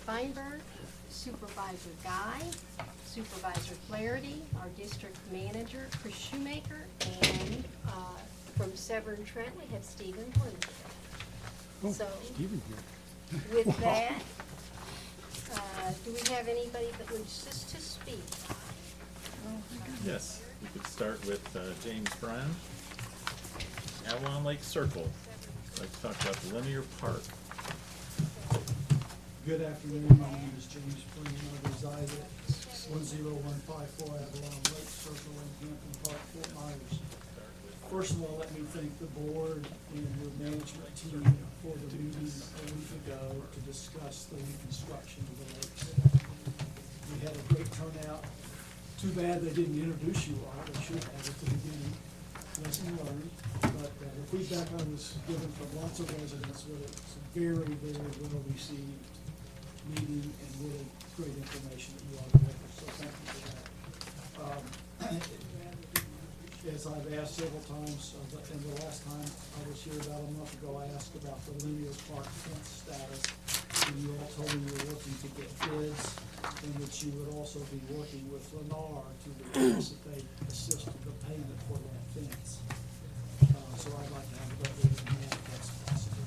Feinberg, Supervisor Guy, Supervisor Flaherty, our district manager, Chris Shoemaker, and from Severn Trent, we have Stephen Bloomfield. Oh, So, Stephen here. with that, do we have anybody that wishes to speak? Yes, we could start with James Brown. Avalon Lake Circle. I'd like to talk about the linear park. Good afternoon, my name is James Brown. I reside at 10154 Avalon Lake Circle in Hampton Park, Fort Myers. First of all, let me thank the board and your management team for the meeting a week ago to discuss the reconstruction of the lakes. We had a great turnout. Too bad they didn't introduce you all. They should have at the beginning. Lesson learned. But the feedback I was given from lots of residents was it's a very, very well received meeting and really great information that you all delivered. So thank you for that. As I've asked several times, and the last time I was here about a month ago, I asked about the linear park fence status. And you all told me you were working to get bids, and that you would also be working with Lennar to anticipate assist with the payment for that fence. So I'd like to have a vote on that if that's possible.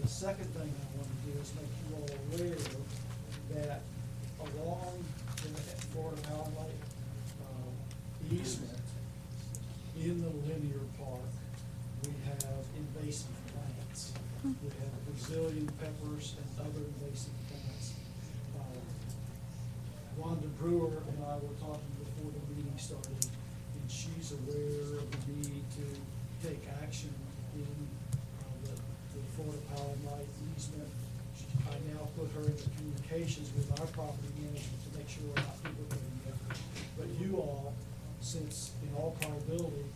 The second thing I want to do is make you all aware that along the Florida Power Lake easement in the linear park, we have invasive plants. We have Brazilian peppers and other invasive plants. Wanda Brewer and I were talking before the meeting started, and she's aware of the need to take action in the Florida Power and Light easement. I now put her into communications with our property management to make sure we're not duplicating it. But you all, since in all probability,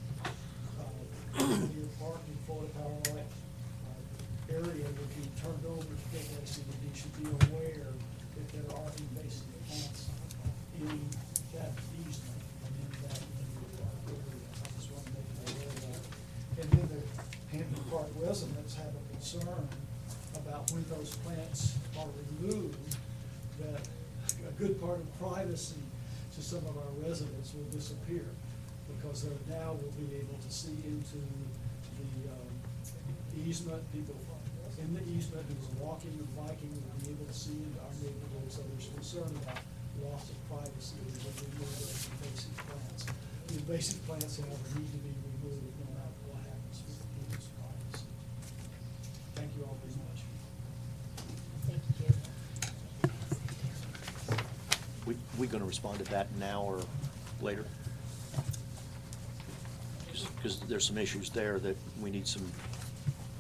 your park in Florida Power and Light area would be turned over to FACD, should be aware that there are invasive plants in that easement and in that area. I just want to make you aware of that. And then the Hampton Park residents have a concern about when those plants are removed, that a good part of privacy to some of our residents will disappear, because they now will be able to see into the easement. People in the easement who's walking and biking will be able to see into our neighborhood, so there's concern about loss of privacy when we remove those invasive plants. The invasive plants, however, need to be removed no matter what happens with the people's privacy. Thank you all very much. Thank you. We going to respond to that now or later? Because there's some issues there that we need some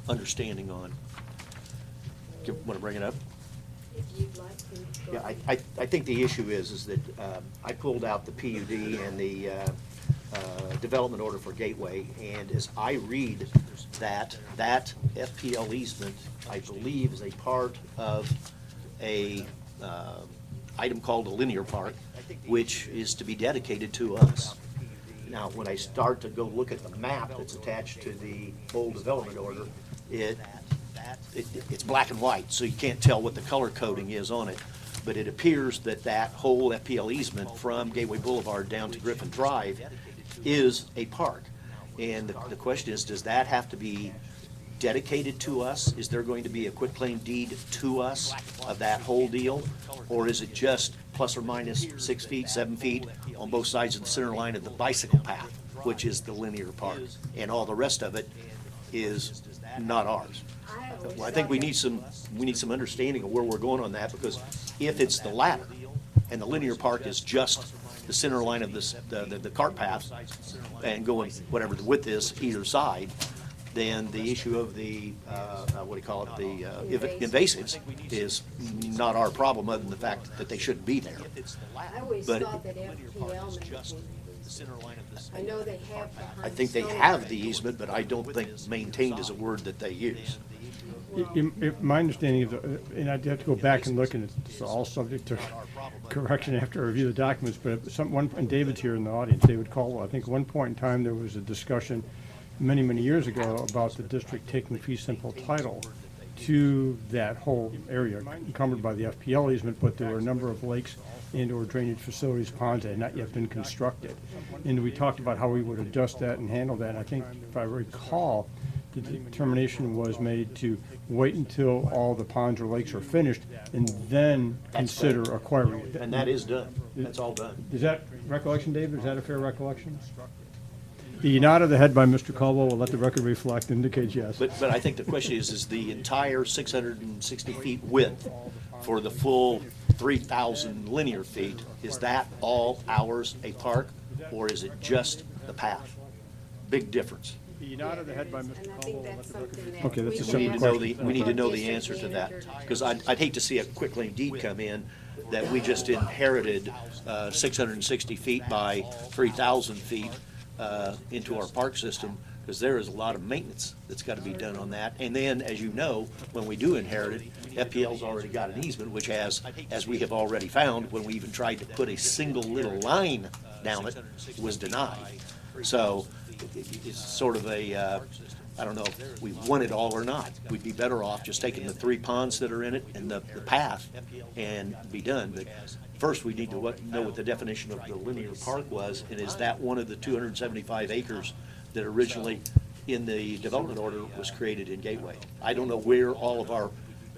understanding on. Want to bring it up? If you'd like to. Go Yeah, ahead. I think the issue is that I pulled out the PUD and the development order for Gateway, and as I read that FPL easement, I believe, is a part of a item called a linear park, which is to be dedicated to us. Now, when I start to go look at the map that's attached to the old development order, it's black and white, so you can't tell what the color coding is on it. But it appears that that whole FPL easement from Gateway Boulevard down to Griffin Drive is a park. And the question is, does that have to be dedicated to us? Is there going to be a quitclaim deed to us of that whole deal? Or is it just plus or minus 6 feet, 7 feet on both sides of the center line of the bicycle path, which is the linear park, and all the rest of it is not ours? Well, I think we need some understanding of where we're going on that, because if it's the latter, and the linear park is just the center line of this, the cart path, and going whatever the width is either side, then the issue of the, what do you call it, the invasives is not our problem, other than the fact that they shouldn't be there. I always But thought that FPL maintained. I know they have behind. I think they have the easement, but I don't think maintained is a word that they use. My understanding is, and I'd have to go back and look, and it's all subject to correction after I review the documents, but and David's here in the audience, David Caldwell, I think at one point in time there was a discussion many, many years ago about the district taking fee simple title to that whole area encumbered by the FPL easement, but there were a number of lakes and/or drainage facilities, ponds that had not yet been constructed. And we talked about how we would adjust that and handle that. And I think, if I recall, the determination was made to wait until all the ponds or lakes are finished and then consider acquiring it. And that is done. That's all done. Is that recollection, David? Is that a fair recollection? The nod of the head by Mr. Caldwell will let the record reflect, indicates yes. But I think the question is the entire 660 feet width for the full 3,000 linear feet, is that all ours, a park, or is it just the path? Big difference. The nod of the head by Mr. And I Caldwell think will let that's the record something that reflect. Okay, we that's a can We need separate to know question. we need to know the District answer to that, manager. because I'd hate to see a quitclaim deed come in that we just inherited 660 feet by 3,000 feet into our park system, because there is a lot of maintenance that's got to be done on that. And then, as you know, when we do inherit it, FPL's already got an easement, which has, as we have already found, when we even tried to put a single little line down it, was denied. So it's sort of a, I don't know if we want it all or not. We'd be better off just taking the 3 ponds that are in it and the path and be done. But first, we need to know what the definition of the linear park was, and is that one of the 275 acres that originally in the development order was created in Gateway? I don't know where all of our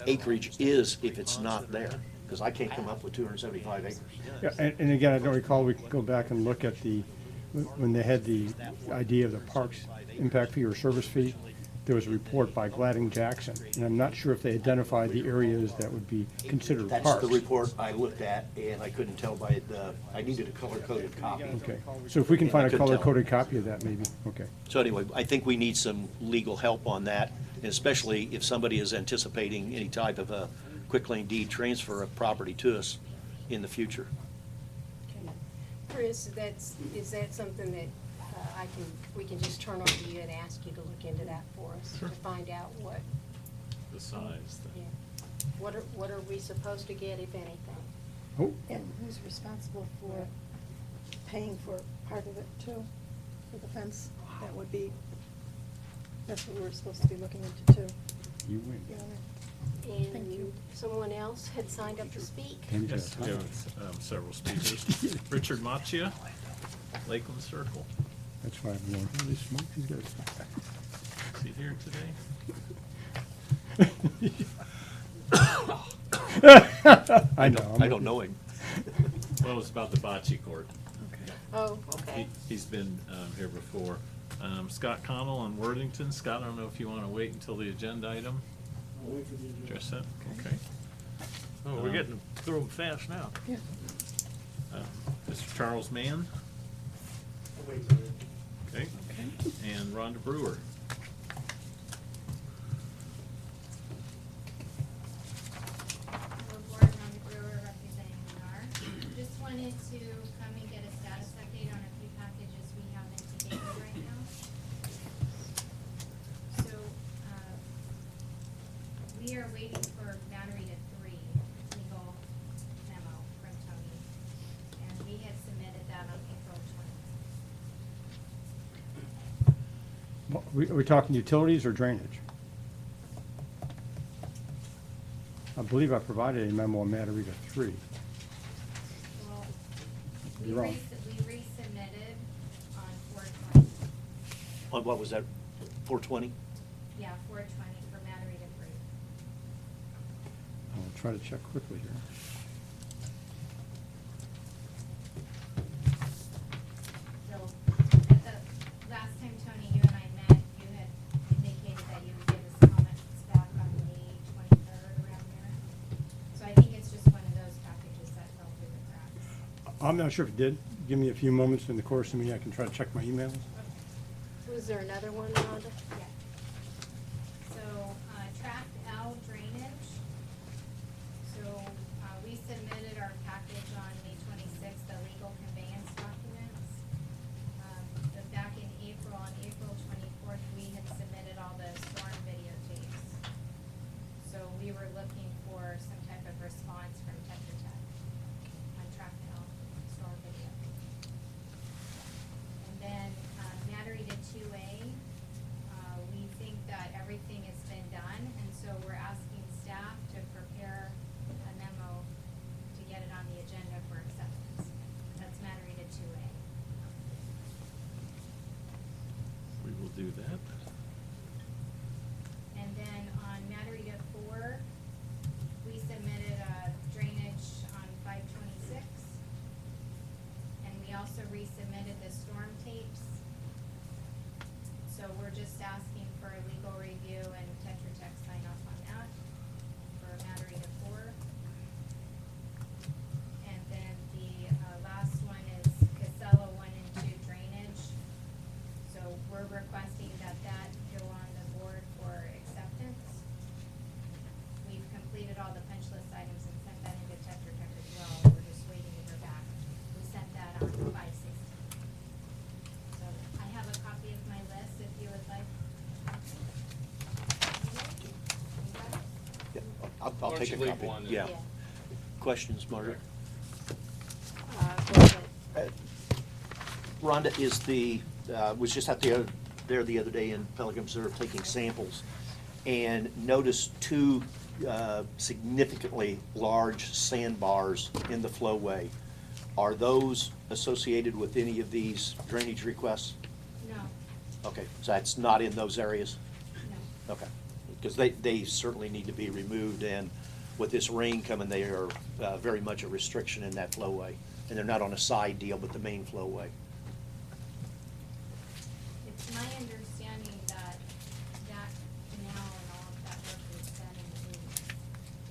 acreage is if it's not there, because I can't come up with 275 acres. Yeah, and again, I don't recall, we could go back and look at when they had the idea of the parks impact fee or service fee, there was a report by Gladding Jackson, and I'm not sure if they identified the areas that would be considered That's parks. the report I looked at, and I couldn't tell by I needed a color-coded copy. Okay, so if we can I find a couldn't tell. color-coded copy of that, maybe, okay. So anyway, I think we need some legal help on that, and especially if somebody is anticipating any type of a quitclaim deed transfer of property to us in the future. Chris, is that something that we can just turn over to you and ask you to look into that for us? Sure. To find out what, The size. yeah, what are we supposed to get, if anything? Oh, And who's responsible for paying for part of it too, for the fence? That would be, that's what we're supposed to be looking into too. you win. You know, Thank And you. someone else had signed up to speak? Ken's Yes, got we time. have several speakers. Richard Macchia, Lakeland Circle. That's why I'm going, holy smokes, he's got Is he here today? I know. I don't know him. Well, it's about the bocce court. Oh, okay. He's been here before. Scott Connell on Worthington. Scott, I don't know if you want to wait until the agenda item. Address that, okay. Oh, we're getting through them fast now. Yeah. Mr. Charles Mann. Okay. And Rhonda Brewer. Hello, Board, Rhonda Brewer representing NAR. Just wanted to come and get a status update on a few packages we have in today right now. So, we are waiting for Battery to 3 legal memo from Tony. And we had submitted that on April 20th. Are we talking utilities or drainage? I believe I provided a memo on Matarita 3. Well, You're wrong. we resubmitted on 4/20. On what was that, 420? Yeah, 4/20 for Battery to 3. I'll try to check quickly here. So, at the last time, Tony, you and I met, you had indicated that you would give us comments back on May 23rd, around there. So I think it's just one of those packages that fell through the cracks. I'm not sure if it did. Give me a few moments in the course of me, I can try to check my emails. Was there another one, Rhonda? Yeah. So, tract L drainage. So, we submitted our package on May 26th, the legal conveyance documents. But back in April, on April 24th, we had submitted all the storm videotapes. So we were looking for some type of response from Tetra Tech on tract L storm video. And then, Battery to 2A, we submitted the storm tapes. So we're just asking for a legal review and Tetra Tech sign off on that for Mattery to 4. And then the last one is Casella 1 and 2 drainage. So we're requesting that go on the board for acceptance. We've completed all the punch list items and sent that into Tetra Tech as well. We're just waiting to hear back. We sent that on 5/16. So I have a copy of my list if you would like. Yeah, I'll Why don't take a you leave copy. one and- Yeah. Questions, Margaret? Go ahead. Rhonda is was just out there the other day in Pelican Reserve taking samples and noticed two significantly large sandbars in the flowway. Are those associated with any of these drainage requests? No, Okay, so that's not in those areas? no. Okay, because they certainly need to be removed, and with this rain coming, they are very much a restriction in that flowway. And they're not on a side deal, but the main flowway. It's my understanding that canal and all of that work was done in the 80s.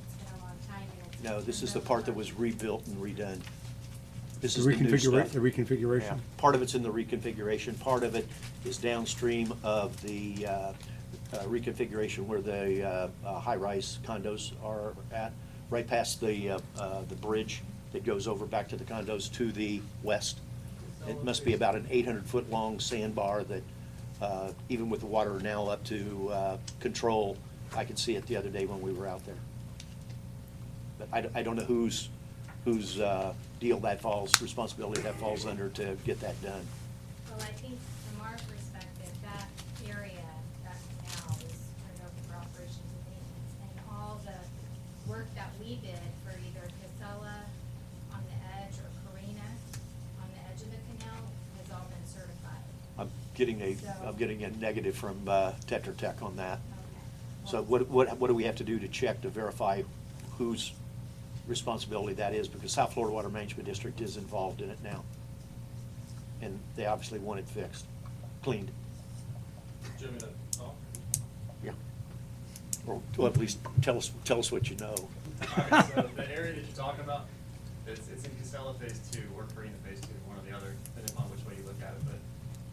It's been a long time and it's. No, this is the been part that over. was rebuilt and redone. This The is the new stuff. The reconfiguration? Yeah, part of it's in the reconfiguration, part of it is downstream of the reconfiguration where the high-rise condos are at, right past the bridge that goes over back to the condos to the west. It must be about an 800-foot-long sandbar that, even with the water now up to control, I could see it the other day when we were out there. But I don't know whose deal that falls, responsibility that falls under to get that done. Well, I think from our perspective, that area, that canal is turned over for operations and maintenance. And all the work that we did for either Casella on the edge or Carina on the edge of the canal has all been certified. I'm getting a negative from Tetra Tech on that. Okay. So Well, what do we have to do to check to verify whose responsibility that is? Because South Florida Water Management District is involved in it now. And they obviously want it fixed, cleaned. Jimmy, to talk? Yeah. Or at least tell us what you know. Alright, so the area that you're talking about, it's in Casella Phase 2 or Carina Phase 2, one or the other, depending upon which way you look at it. But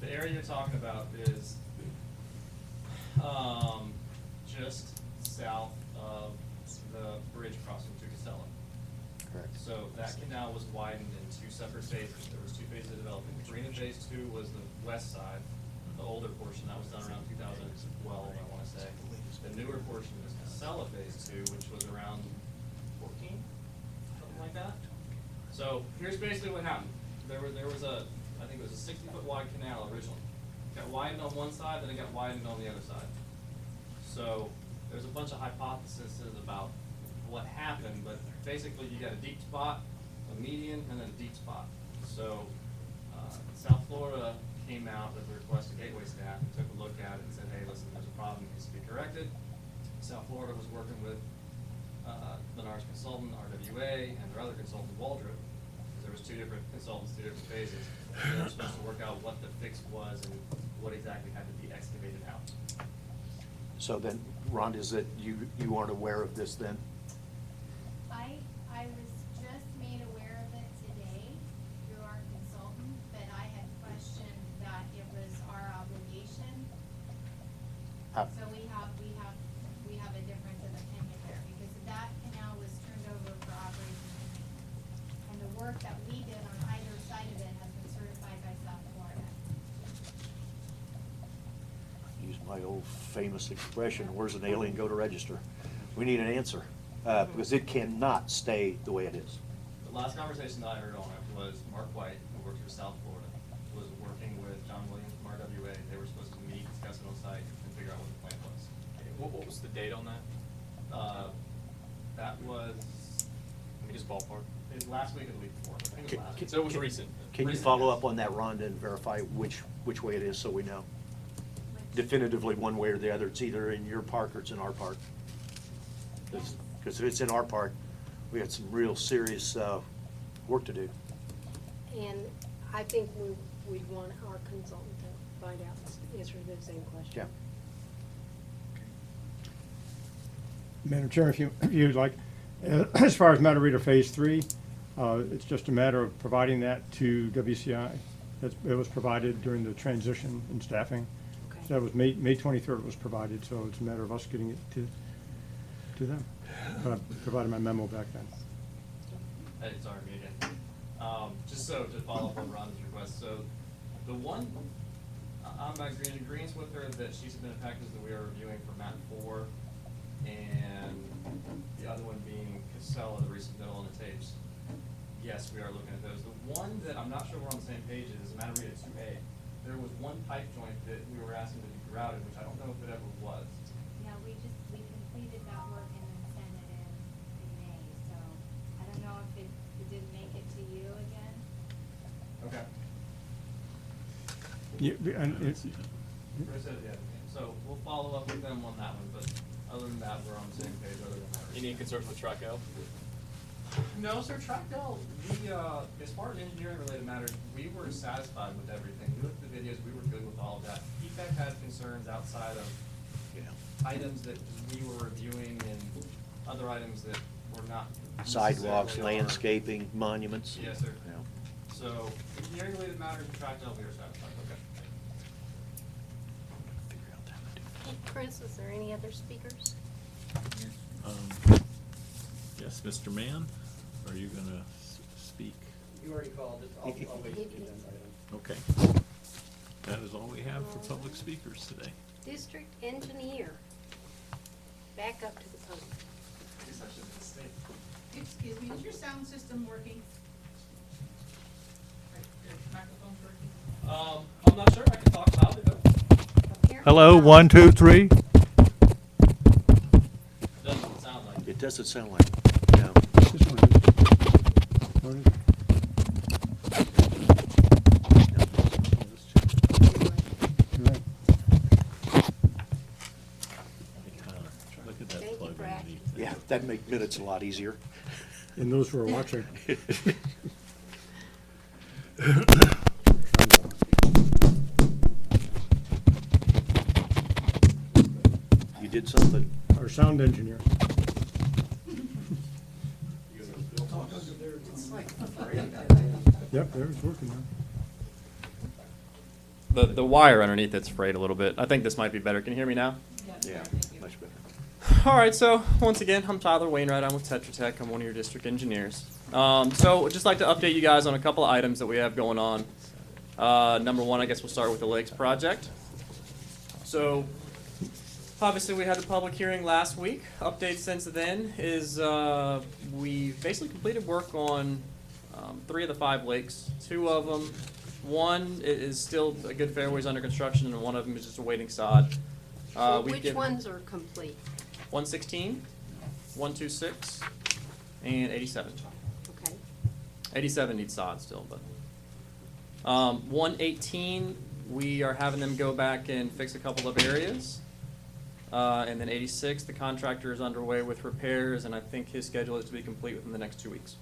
the area you're talking about is just south of the bridge crossing to Casella. Correct. So that canal was widened in 2 separate phases. There was 2 phases of development. Carina Phase 2 was the west side, the older portion, that was done around 2012, I wanna say. The newer portion is Casella Phase 2, which was around 14, something like that. So here's basically what happened. There was I think it was a 60-foot wide canal originally. It got widened on one side, then it got widened on the other side. So there's a bunch of hypotheses about what happened, but basically you got a deep spot, a median, and then a deep spot. So South Florida came out with a request to Gateway staff and took a look at it and said, hey, listen, there's a problem, it needs to be corrected. South Florida was working with Lenar's consultant, RWA, and their other consultant, Waldrop. There was 2 different consultants, 2 different phases. They were supposed to work out what the fix was and what exactly had to be excavated out. So then, Rhonda, is that you aren't aware of this then? I was just made aware of it today through our consultant, but I had questioned that it was our obligation. So we have a difference of opinion there, because that canal was turned over for operations and maintenance. And the work that we did on either side of it has been certified by South Florida. Use my old famous expression, where's an alien go to register? We need an answer, because it cannot stay the way it is. The last conversation that I heard on it was Mark White, who works for South Florida, was working with John Williams from RWA. They were supposed to meet, discuss it on site, and figure out what the plan was. What was the date on that? That was, I mean, just ballpark. last week or the week before. I think it was last week. So it was recent. Can you Recent, follow yes. up on that, Rhonda, and verify which way it is so we know? Definitively, one way or the other, it's either in your park or it's in our park. Because if it's in our park, we got some real serious work to do. And I think we'd want our consultant to find out, answer the same question. Yeah. Madam Chair, if you'd like, as far as Matter Reader Phase 3, it's just a matter of providing that to WCI. It was provided during the transition and staffing. Okay. So that was May 23rd it was provided, so it's a matter of us getting it to them. But I provided my memo back then. Hey, sorry, me again. Just so to follow up on Rhonda's request, so the one, I'm in agreement with her that she submitted packages that we are reviewing for MAT 4, and the other one being Casella, the resubmittal on the tapes. Yes, we are looking at those. The one that I'm not sure we're on the same page is Matter Reader 2A. There was one pipe joint that we were asking to be grouted, which I don't know if it ever was. Yeah, we completed that work and then sent it in May, so I don't know if it didn't make it to you again. Okay. Yeah, and Chris said the other thing. So we'll follow up with them on that one, but other than that, we're on the same page, other than that. Any concerns with track L? No, sir, Trackdale, as far as engineering related matters, we were satisfied with everything. We looked at the videos, we were good with all of that. PPEC had concerns outside of items that we were reviewing and other items that were not. Sidewalks, necessarily our- landscaping, monuments. Yes, sir. Yeah. So engineering related matters, Trackdale, we were satisfied. Okay. Chris, is there any other speakers? Yes, Mr. Mann, are you gonna speak? You already called it, I'll wait for the agenda item. Okay. That is all we have for public speakers today. District engineer, back up to the podium. I guess I should have stayed. Excuse me, is your sound system working? Your microphone's working? I'm not sure, I can talk loudly though. Apparently Hello, not. 1, 2, 3. Doesn't sound like it. It doesn't sound like, no. this one is. What is it? You're right. Look at that Thank you plug for underneath asking. there. Yeah, that'd make minutes a lot easier. And those who are watching. You did something. Our sound engineer. Talk under their Yep, there, it's working now. The wire underneath it's frayed a little bit. I think this might be better. Can you hear me now? Yeah, much better. All right, so once again, I'm Tyler Wainwright. I'm with Tetra Tech. I'm one of your district engineers. So I'd just like to update you guys on a couple of items that we have going on. Number one, I guess we'll start with the Lakes project. So obviously we had the public hearing last week. Update since then is we basically completed work on 3 of the 5 lakes. 2 of them, one is still a good fair ways under construction, and one of them is just awaiting sod. So we've which given ones are complete? 116, 126, and 87. Okay. 87 needs sod still, but 118, we are having them go back and fix a couple of areas. And then 86, the contractor is underway with repairs, and I think his schedule is to be complete within the next 2 weeks.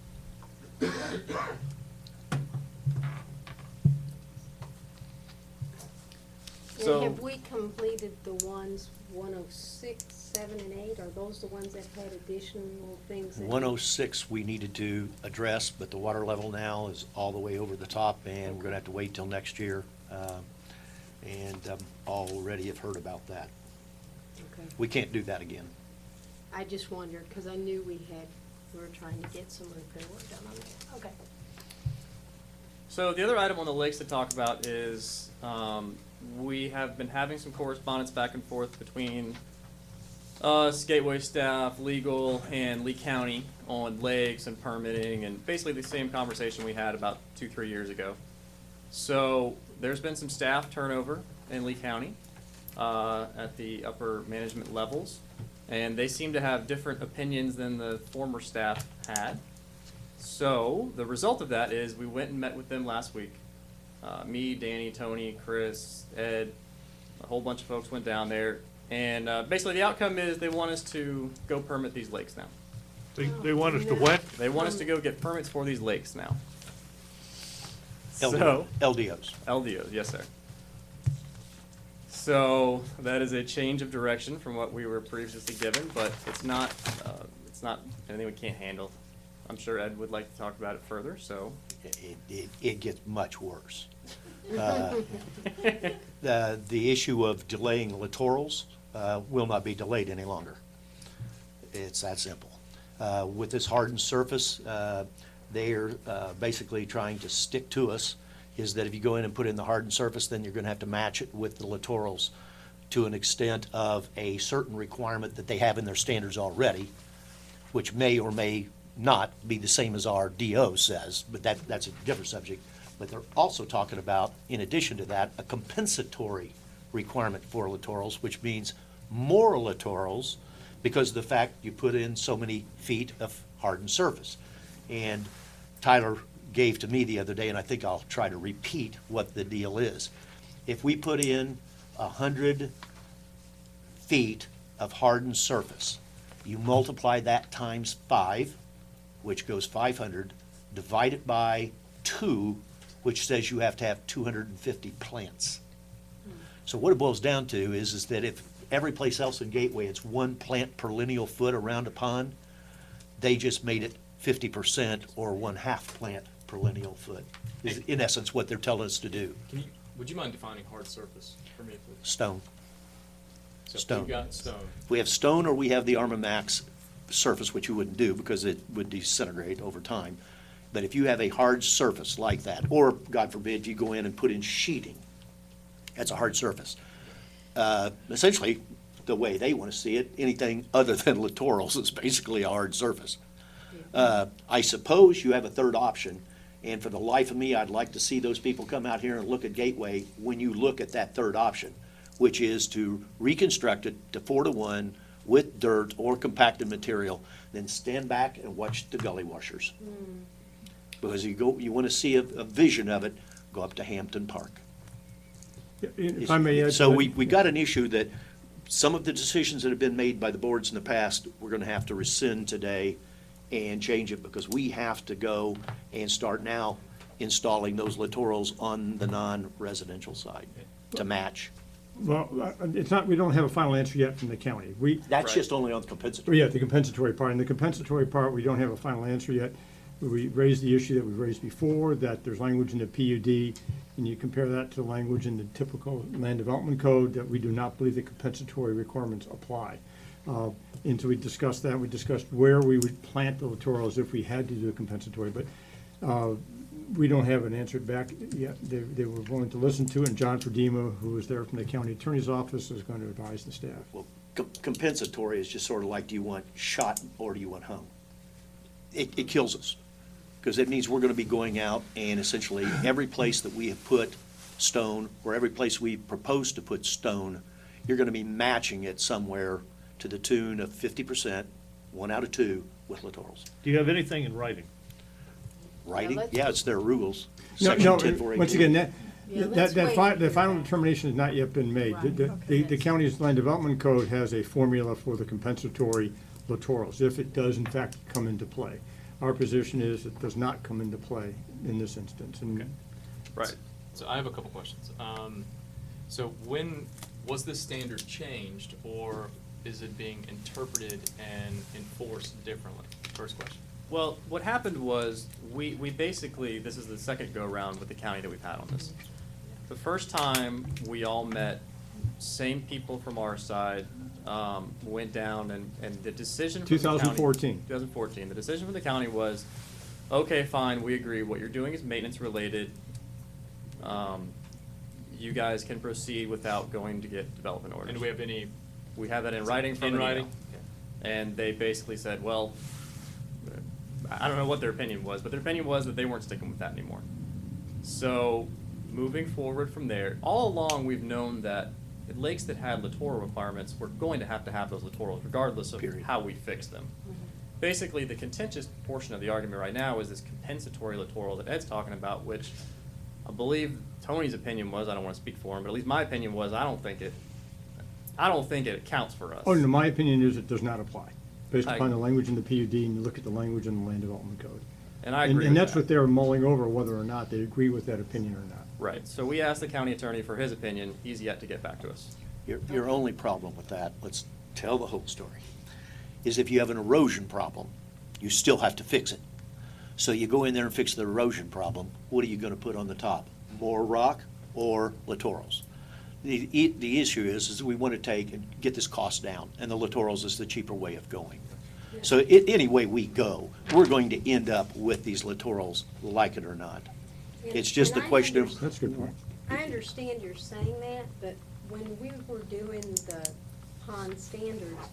So- And have we completed the ones 106, 7, and 8? Are those the ones that had additional things? that- 106 we needed to address, but the water level now is all the way over the top, and we're gonna have to wait till next year. And already have heard about that. Okay. We can't do that again. I just wondered, because I knew we were trying to get some repair work done on that. Okay. So the other item on the lakes to talk about is we have been having some correspondence back and forth between us, Gateway staff, legal, and Lee County on lakes and permitting, and basically the same conversation we had about 2-3 years ago. So there's been some staff turnover in Lee County at the upper management levels, and they seem to have different opinions than the former staff had. So the result of that is we went and met with them last week. Me, Danny, Tony, Chris, Ed, a whole bunch of folks went down there, and basically the outcome is they want us to go permit these lakes now. They want us to what? They want us to go get permits for these lakes now. So, LDOs. LDOs, yes, sir. So that is a change of direction from what we were previously given, but it's not anything we can't handle. I'm sure Ed would like to talk about it further, so. It gets much worse. The issue of delaying littorals will not be delayed any longer. It's that simple. With this hardened surface, they're basically trying to stick to us, is that if you go in and put in the hardened surface, then you're gonna have to match it with the littorals to an extent of a certain requirement that they have in their standards already, which may or may not be the same as our DO says, but that's a different subject. But they're also talking about, in addition to that, a compensatory requirement for littorals, which means more littorals because of the fact you put in so many feet of hardened surface. And Tyler gave to me the other day, and I think I'll try to repeat what the deal is. If we put in 100 feet of hardened surface, you multiply that times 5, which goes 500, divide it by 2, which says you have to have 250 plants. So what it boils down to is that if every place else in Gateway, it's 1 plant per lineal foot around a pond, they just made it 50% or 1/2 plant per lineal foot, is in essence what they're telling us to do. Would you mind defining hard surface for me, please? Stone. So Stone. we've got stone. We have stone or we have the Armamax surface, which you wouldn't do because it would disintegrate over time. But if you have a hard surface like that, or God forbid, you go in and put in sheeting, that's a hard surface. Essentially, the way they want to see it, anything other than littorals is basically a hard surface. I suppose you have a third option, and for the life of me, I'd like to see those people come out here and look at Gateway when you look at that third option, which is to reconstruct it to 4-to-1 with dirt or compacted material, then stand back and watch the gully washers. Because you want to see a vision of it, go up to Hampton Park. If I may add. So we got an issue that some of the decisions that have been made by the boards in the past, we're gonna have to rescind today and change it, because we have to go and start now installing those littorals on the non-residential side to match. Well, it's not, we don't have a final answer yet from the county. That's Right. just only on the compensatory. Yeah, the compensatory part. And the compensatory part, we don't have a final answer yet. We raised the issue that we raised before, that there's language in the PUD, and you compare that to the language in the typical land development code, that we do not believe the compensatory requirements apply. And so we discussed that. We discussed where we would plant the littorals if we had to do a compensatory, but we don't have an answer back yet. They were willing to listen to it, and John Ferdima, who was there from the county attorney's office, is going to advise the staff. Well, compensatory is just sort of like, do you want shot or do you want hung? It kills us, because it means we're gonna be going out and essentially every place that we have put stone, or every place we propose to put stone, you're gonna be matching it somewhere to the tune of 50%, 1 out of 2, with littorals. Do you have anything in writing? Writing? let's- Yeah, it's their rules. No, Section no, 10.418. once again, that, Yeah, let's that, wait. the final determination has not yet been made. Right, The county's land development code has a formula for the compensatory littorals, if it does in fact come into play. Our position is it does not come into play in this instance. And Okay. Right. So I have a couple questions. So when was this standard changed, or is it being interpreted and enforced differently? First question. Well, what happened was, we basically, this is the second go-around with the county that we've had on this. The first time, we all met, same people from our side, went down, and the decision from the county. 2014. 2014, the decision from the county was, okay, fine, we agree, what you're doing is maintenance related. You guys can proceed without going to get development orders. And do we have any? We have that in writing from In an email. writing? And they basically said, well, I don't know what their opinion was, but their opinion was that they weren't sticking with that anymore. So, moving forward from there, all along we've known that the lakes that had littoral requirements were going to have those littorals regardless of Period. how we fix them. Basically, the contentious portion of the argument right now is this compensatory littoral that Ed's talking about, which I believe Tony's opinion was, I don't want to speak for him, but at least my opinion was, I don't think it counts for us. Oh, no, my opinion is it does not apply, based I- upon the language in the PUD, and you look at the language in the land development code. And I agree And with that's that. what they're mulling over, whether or not they agree with that opinion or not. Right, so we asked the county attorney for his opinion, he's yet to get back to us. Your only problem with that, let's tell the whole story, is if you have an erosion problem, you still have to fix it. So you go in there and fix the erosion problem, what are you gonna put on the top? More rock or littorals? The issue is we wanna take and get this cost down, and the littorals is the cheaper way of going. So any way we go, we're going to end up with these littorals, like it or not. It's just a And I question of, That's a good point. I understand you're saying that, but when we were doing the pond standards,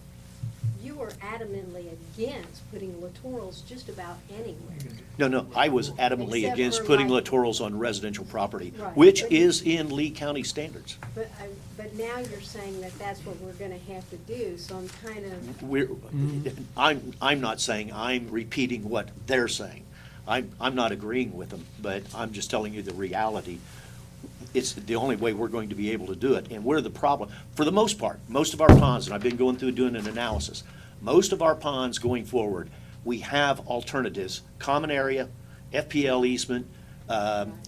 you were adamantly against putting littorals just about anywhere. no, I was adamantly Except against for putting like- littorals on residential property, Right. which But- is in Lee County standards. But now you're saying that that's what we're gonna have to do, so I'm kind of, We're, I'm not saying, I'm repeating what they're saying. I'm not agreeing with them, but I'm just telling you the reality. It's the only way we're going to be able to do it, and we're the problem. For the most part, most of our ponds, and I've been going through doing an analysis, most of our ponds going forward, we have alternatives, common area, FPL easement,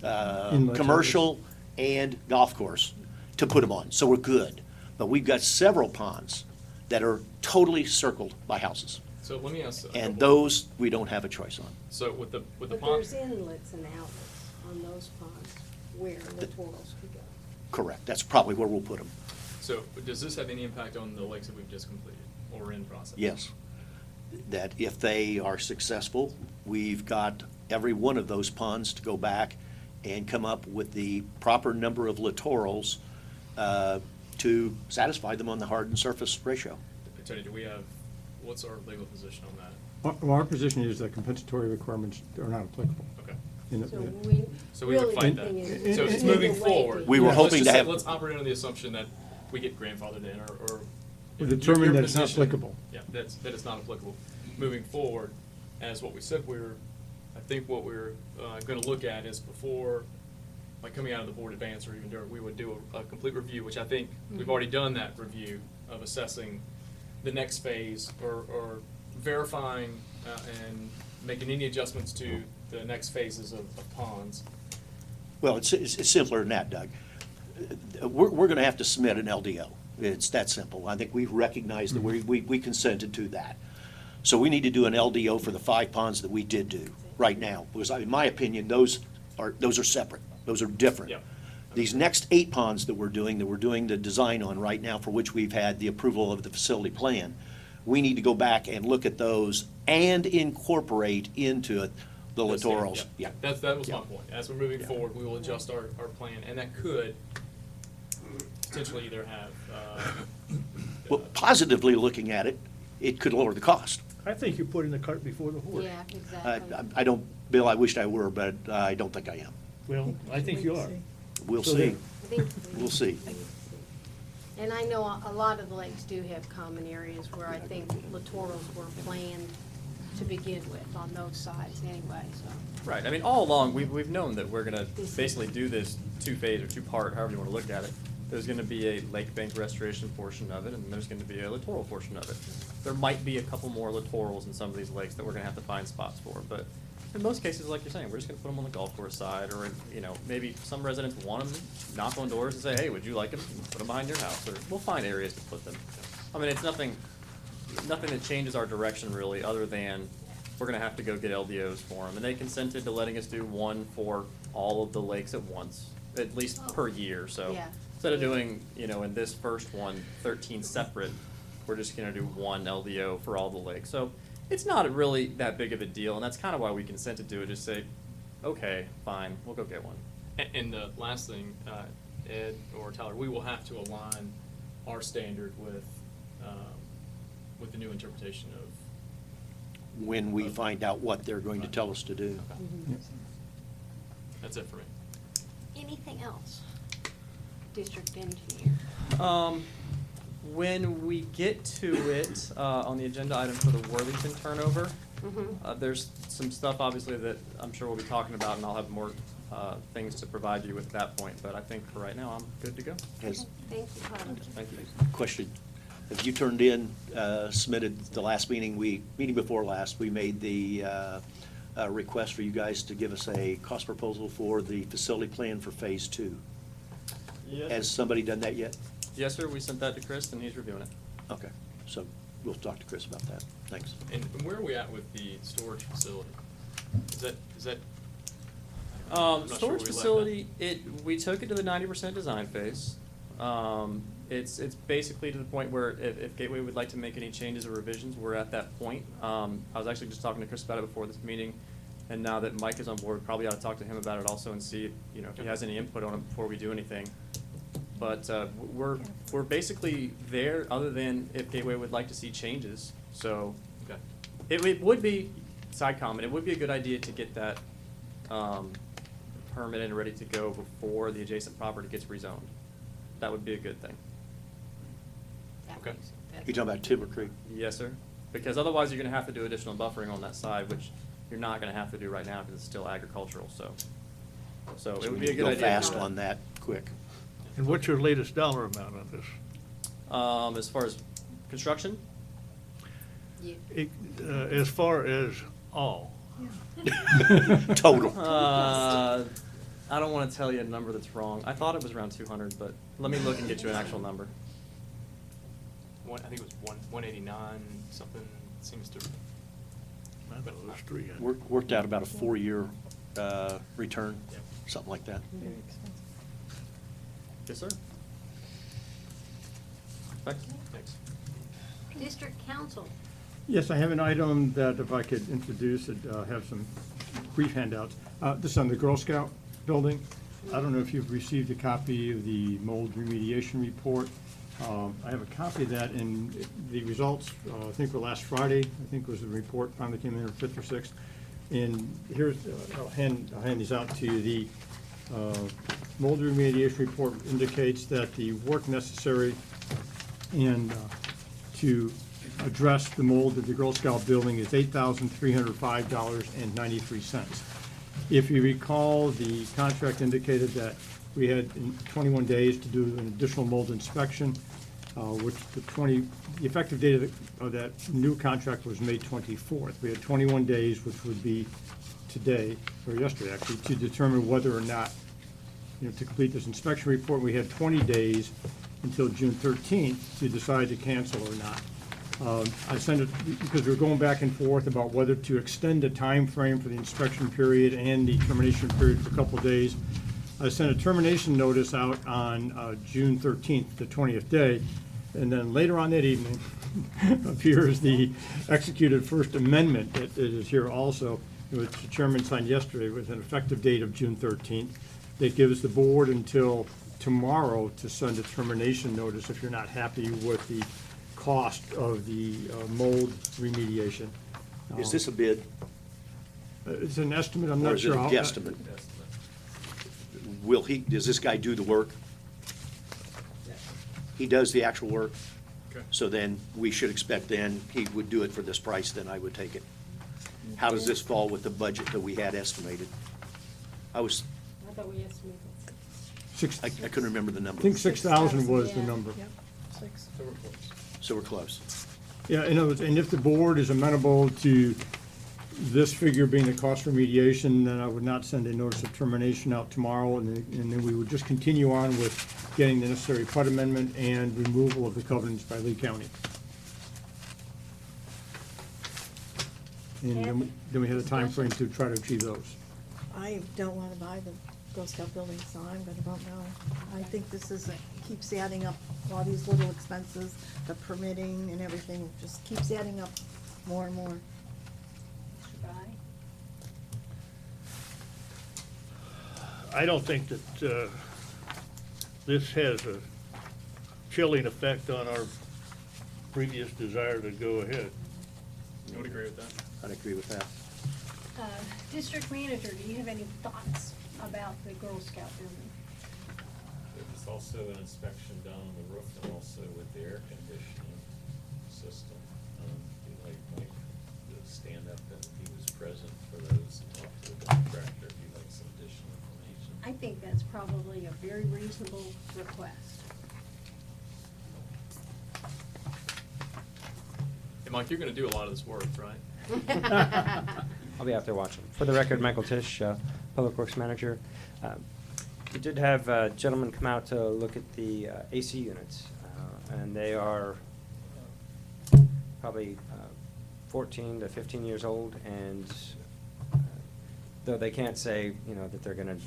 Inlet commercial, and golf course to put them on, so we're good. But we've got several ponds that are totally circled by houses, So let me ask. and those we don't have a choice on. So with the but pond. there's inlets and outlets on those ponds where littorals could go. Correct, that's probably where we'll put them, So does this have any impact on the lakes that we've just completed or in process? yes. That if they are successful, we've got every one of those ponds to go back and come up with the proper number of littorals to satisfy them on the hardened surface ratio. Attorney, do we have, what's our legal position on that? Our position is that compensatory requirements are not applicable. Okay. In the- So we, So we would really fight the that. thing is. So it's either moving way, forward. We were Let's hoping just to say- have- Let's operate on the assumption that we get grandfathered in or. We your- determine your that it's not position- applicable. Yeah, that it's not applicable. Moving forward, as what we said, I think what we're gonna look at is before, like coming out of the board advance or even during, we would do a complete review, which I think we've already done that review of assessing the next phase or verifying and making any adjustments to the next phases of ponds. Well, it's simpler than that, Doug. We're gonna have to submit an LDO. It's that simple. I think we recognize that we consented to that. So we need to do an LDO for the 5 ponds that we did do right now, because in my opinion, those are separate. Those are different. Yeah. These next 8 ponds that we're doing the design on right now, for which we've had the approval of the facility plan, we need to go back and look at those and incorporate into it the Those standards, littorals. Yeah. That was my Yeah. point. As we're moving Yeah. forward, we will adjust our plan, and that could potentially either have, Well, positively looking at it, it could lower the cost. I think you're putting the cart before the horse. Yeah, exactly. I don't, Bill, I wished I were, but I don't think I am. Well, I think you are. We'll So see. then- I think We'll see. And I know a lot of the lakes do have common areas where I think littorals were planned to begin with on those sides anyway, so. Right, I mean, all along, we've known that we're gonna basically do this two-phase or two-part, however you wanna look at it. There's gonna be a lake bank restoration portion of it, and there's gonna be a littoral portion of it. There might be a couple more littorals in some of these lakes that we're gonna have to find spots for, but in most cases, like you're saying, we're just gonna put them on the golf course side, or, maybe some residents want them, knock on doors and say, hey, would you like them? Put them behind your house, or we'll find areas to put them. I mean, it's nothing that changes our direction really, other than we're gonna have to go get LDOs for them, and they consented to letting us do one for all of the lakes at once, at least per year, so. Yeah. Instead of doing, in this first one, 13 separate, we're just gonna do one LDO for all the lakes, so it's not really that big of a deal, and that's kinda why we consented to it, just say, okay, fine, we'll go get one. and the last thing, Ed or Tyler, we will have to align our standard with the new interpretation of. When we find out what they're going to tell us to do. That's it for me. Anything else? District engineer. When we get to it, on the agenda item for the Worthington turnover, there's some stuff obviously that I'm sure we'll be talking about, and I'll have more, things to provide you with at that point, but I think for right now, I'm good to go. Has, Thank you, Tyler. Thank you. question, have you turned in, submitted the last meeting before last, we made the a request for you guys to give us a cost proposal for the facility plan for Phase 2. Has somebody done that yet? Yes, sir, we sent that to Chris, and he's reviewing it. Okay, so we'll talk to Chris about that. Thanks. And where are we at with the storage facility? Is that? I'm not sure Storage where we left facility, we took it to the 90% design phase. It's basically to the point where if Gateway would like to make any changes or revisions, we're at that point. I was actually just talking to Chris about it before this meeting, and now that Mike is on board, probably ought to talk to him about it also and see, if he has any input on it before we do anything. But, we're basically there, other than if Gateway would like to see changes, so. Okay. It would be, side comment, it would be a good idea to get that, permitted and ready to go before the adjacent property gets rezoned. That would be a good thing. That Okay. makes- You talking about Timber Creek? Yes, sir. Because otherwise, you're gonna have to do additional buffering on that side, which you're not gonna have to do right now because it's still agricultural, so. So it would be a good idea. Go fast on that, quick. And what's your latest dollar amount on this? As far as construction, Yeah. As far as all? Total. I don't wanna tell you a number that's wrong. I thought it was around 200, but let me look and get you an actual number. I think it was 189, something seems to. I thought it was 300. Worked out about a 4-year return, Yep. something like that. Very expensive. Yes, sir. Becky? Thanks. District council. Yes, I have an item that if I could introduce it, have some brief handouts. This is on the Girl Scout building. I don't know if you've received a copy of the mold remediation report. I have a copy of that, and the results, I think were last Friday, I think was the report, finally came in on 5th or 6th. And here's, I'll hand these out to you. The mold remediation report indicates that the work necessary and to address the mold at the Girl Scout building is $8,305.93. If you recall, the contract indicated that we had 21 days to do an additional mold inspection, which the effective date of that new contract was May 24th. We had 21 days, which would be today, or yesterday actually, to determine whether or not, to complete this inspection report. We had 20 days until June 13th to decide to cancel or not. I sent it, because we were going back and forth about whether to extend the time frame for the inspection period and the termination period for a couple of days. I sent a termination notice out on June 13th, the 20th day, and then later on that evening appears the executed First Amendment that is here also, which the chairman signed yesterday with an effective date of June 13th. That gives the board until tomorrow to send a termination notice if you're not happy with the cost of the mold remediation. Is this a bid, It's an estimate, I'm or not is it sure. a guesstimate? Does this guy do the work? He does the actual work? Okay. So then, we should expect then, he would do it for this price, then I would take it. How does this fall with the budget that we had estimated? I thought we estimated. I couldn't remember the number. I think 6,000 was the Yeah. number. Yep, 6. So we're close. Yeah, and if the board is amenable to this figure being the cost remediation, then I would not send a notice of termination out tomorrow, and then we would just continue on with getting the necessary PUD amendment and removal of the covenants by Lee County. And then we had a time frame to try to achieve those. I don't want to buy the Girl Scout building, so I'm going to vote no. I think this keeps adding up, all these little expenses, the permitting and everything, just keeps adding up more and more. Mr. Guy? I don't think that this has a chilling effect on our previous desire to go ahead. I would agree with that. I'd agree with that. District manager, do you have any thoughts about the Girl Scout building? There was also an inspection done on the roof and also with the air conditioning system. He'd like Mike to stand up, and he was present for those and talk to the contractor if he'd like some additional information. I think that's probably a very reasonable request. Hey, Mike, you're gonna do a lot of this work, right? I'll be out there watching. For the record, Michael Tisch, Public Works Manager. We did have a gentleman come out to look at the AC units, and they are probably 14 to 15 years old, and though they can't say, you know, that they're going to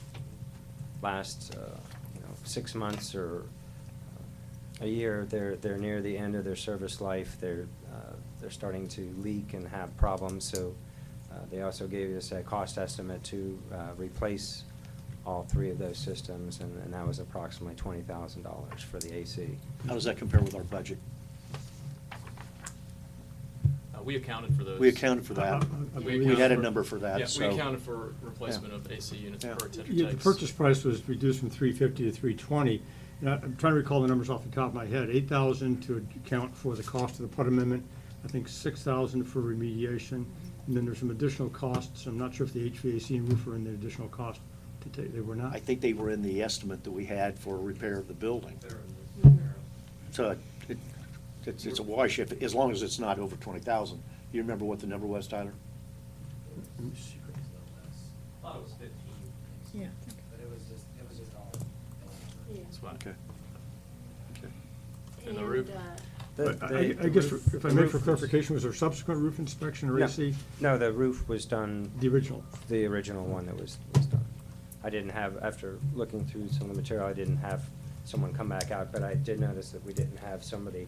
last, 6 months or a year, they're near the end of their service life. They're starting to leak and have problems, so they also gave us a cost estimate to replace all 3 of those systems, and that was approximately $20,000 for the AC. How does that compare with our budget? We accounted for those. We accounted for that. We had a number for that, Yeah, so. we accounted for replacement of AC units Yeah. per Tetra Yeah, the Tech's. purchase price was reduced from 350 to 320. And I'm trying to recall the numbers off the top of my head. 8,000 to account for the cost of the PUD amendment, I think 6,000 for remediation, and then there's some additional costs. I'm not sure if the HVAC and roof are in the additional cost to take, they were not? I think they were in the estimate that we had for repair of the building. So it's a wash, if, as long as it's not over 20,000. You remember what the number was, Tyler? I thought it was 15. Yeah. But it was just all. That's why. Okay. Okay. And the roof? I guess, if I may for clarification, was there subsequent roof inspection or No. AC? No, the roof was done. The original? The original one that was done. I didn't have, after looking through some of the material, I didn't have someone come back out, but I did notice that we didn't have somebody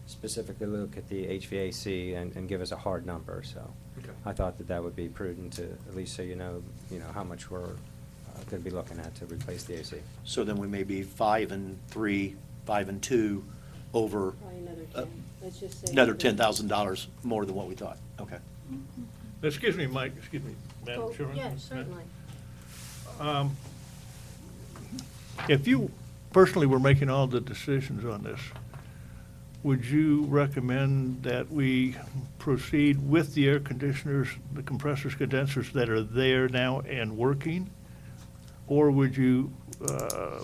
specifically look at the HVAC and give us a hard number, so. Okay. I thought that that would be prudent to, at least so you know how much we're gonna be looking at to replace the AC. So then we may be 5 and 3, 5 and 2 over. Probably another 10, let's just say. Another $10,000 more than what we thought. Okay. Excuse me, Mike, Madam Oh, Chairman. yeah, certainly. If you personally were making all the decisions on this, would you recommend that we proceed with the air conditioners, the compressors, condensers that are there now and working? Or would you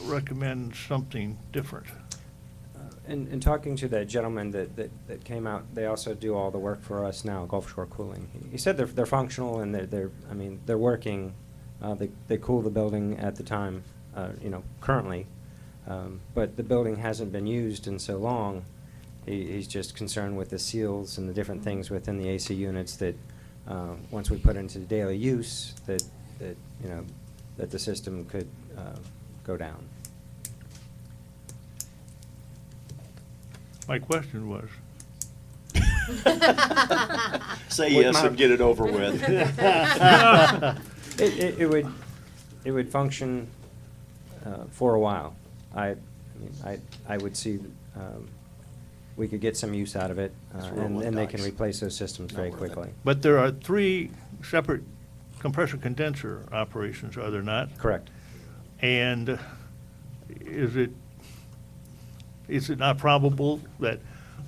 recommend something different? In talking to that gentleman that came out, they also do all the work for us now, Gulf Shore Cooling. He said they're functional and they're working. They cool the building at the time, currently. But the building hasn't been used in so long. He's just concerned with the seals and the different things within the AC units that, once we put into daily use, that the system could go down. My question was. Say yes and get it over with. It would function for a while. I would see we could get some use out of it, It's rolling and they can dice. replace those systems very Not worth it. quickly. But there are 3 separate compressor condenser operations, are there not? Correct. And is it not probable that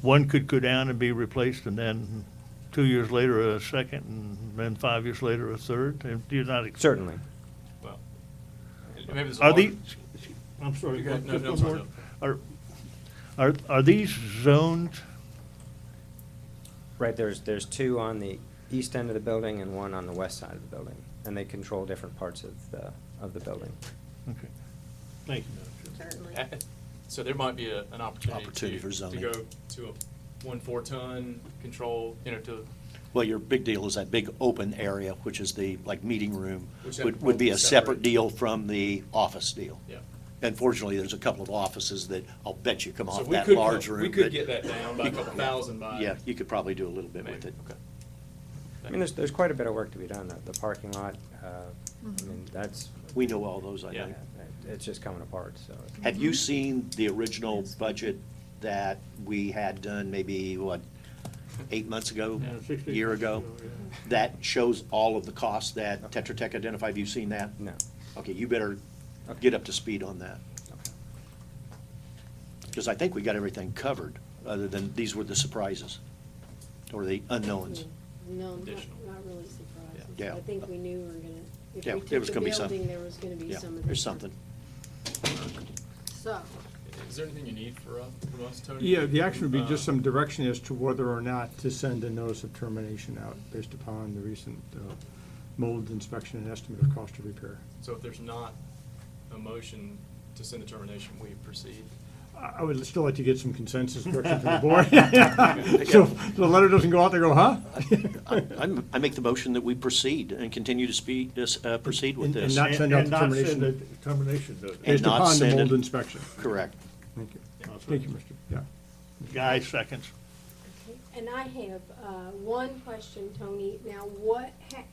one could go down and be replaced, and then 2 years later a second, and then 5 years later a third? And do you not? Certainly. Well, maybe there's a Are large- these, I'm sorry. Go ahead. No, just no, one sorry, more. Are these zoned? Right, there's 2 on the east end of the building and 1 on the west side of the building, and they control different parts of the building. Okay. Thank you, Madam Chairman. Certainly. So there might be an opportunity Opportunity for to zoning. go to a 1 4-ton control, to, Well, your big deal is that big open area, which is the, like, meeting room, Which that would be a both separate separate. deal from the office deal. yeah. Unfortunately, there's a couple of offices that I'll bet you come So off we that could, large room. we could but get that down by a you- couple thousand by. Yeah, you could probably do a little bit with maybe. it. Okay. I mean, there's quite a bit of work to be done. The parking lot, I mean, that's, We know all those, I Yeah. think. it's just coming apart, so. Have you seen the original budget that we had done maybe, 8 months ago? Yeah, 6 A year ago? yeah. That shows all of the costs that Tetra Tech identified. Have you seen that? No. Okay, you better Okay. get up to speed on that. Because I think we got everything covered, other than these were the surprises, or the unknowns. No, Additional. not really surprises. Yeah. I think we knew we were gonna, if Yeah, we there was took the gonna be some- building, there was gonna be Yeah, some of there's this. something. So, Is there anything you need from us, Tony? Yeah, the action would be just some direction as to whether or not to send a notice of termination out based upon the recent mold inspection and estimate of cost of repair. So if there's not a motion to send a termination, we proceed. I would still like to get some consensus direction from the board. So the letter doesn't go out there and go, huh? I make the motion that we proceed and continue to proceed with And this. not send out And the not termination. send a termination notice. And Based not upon the send mold it- inspection. Correct. Thank you. Thank you, Mr. Yeah. Guy seconds. Okay, and I have one question, Tony. Now,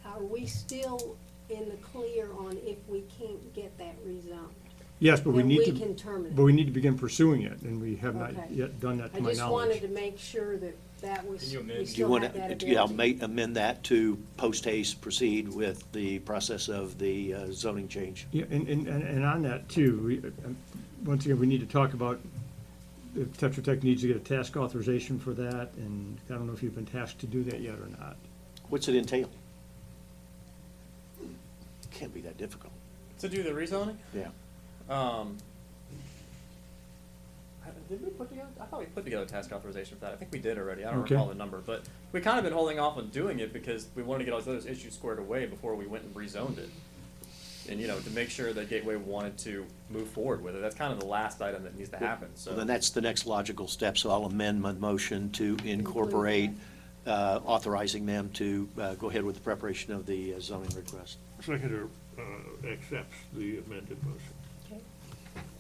are we still in the clear on if we can't get that rezoned? Yes, but we Then need to. we can terminate. But we need to begin pursuing it, and we have not Okay. yet done that I to my just wanted knowledge. to make sure that that was, Can you amend- we Do Do you still want have that to, ability. amend that to post haste proceed with the process of the zoning change? Yeah, and on that too, once again, we need to talk about if Tetra Tech needs to get a task authorization for that, and I don't know if you've been tasked to do that yet or not. What's it entail? Can't be that difficult. To do the rezoning? Yeah. Did we put together? I thought we put together a task authorization for that. I think we did already. I don't Okay. recall the number, but we kind of been holding off on doing it because we wanted to get all those issues squared away before we went and rezoned it. And, to make sure that Gateway wanted to move forward with it. That's kind of the last item that needs to happen, so. Well, then that's the next logical step, so I'll amend my motion to incorporate authorizing them to go ahead with the preparation of the zoning request. Seconder accepts the amended motion. Okay.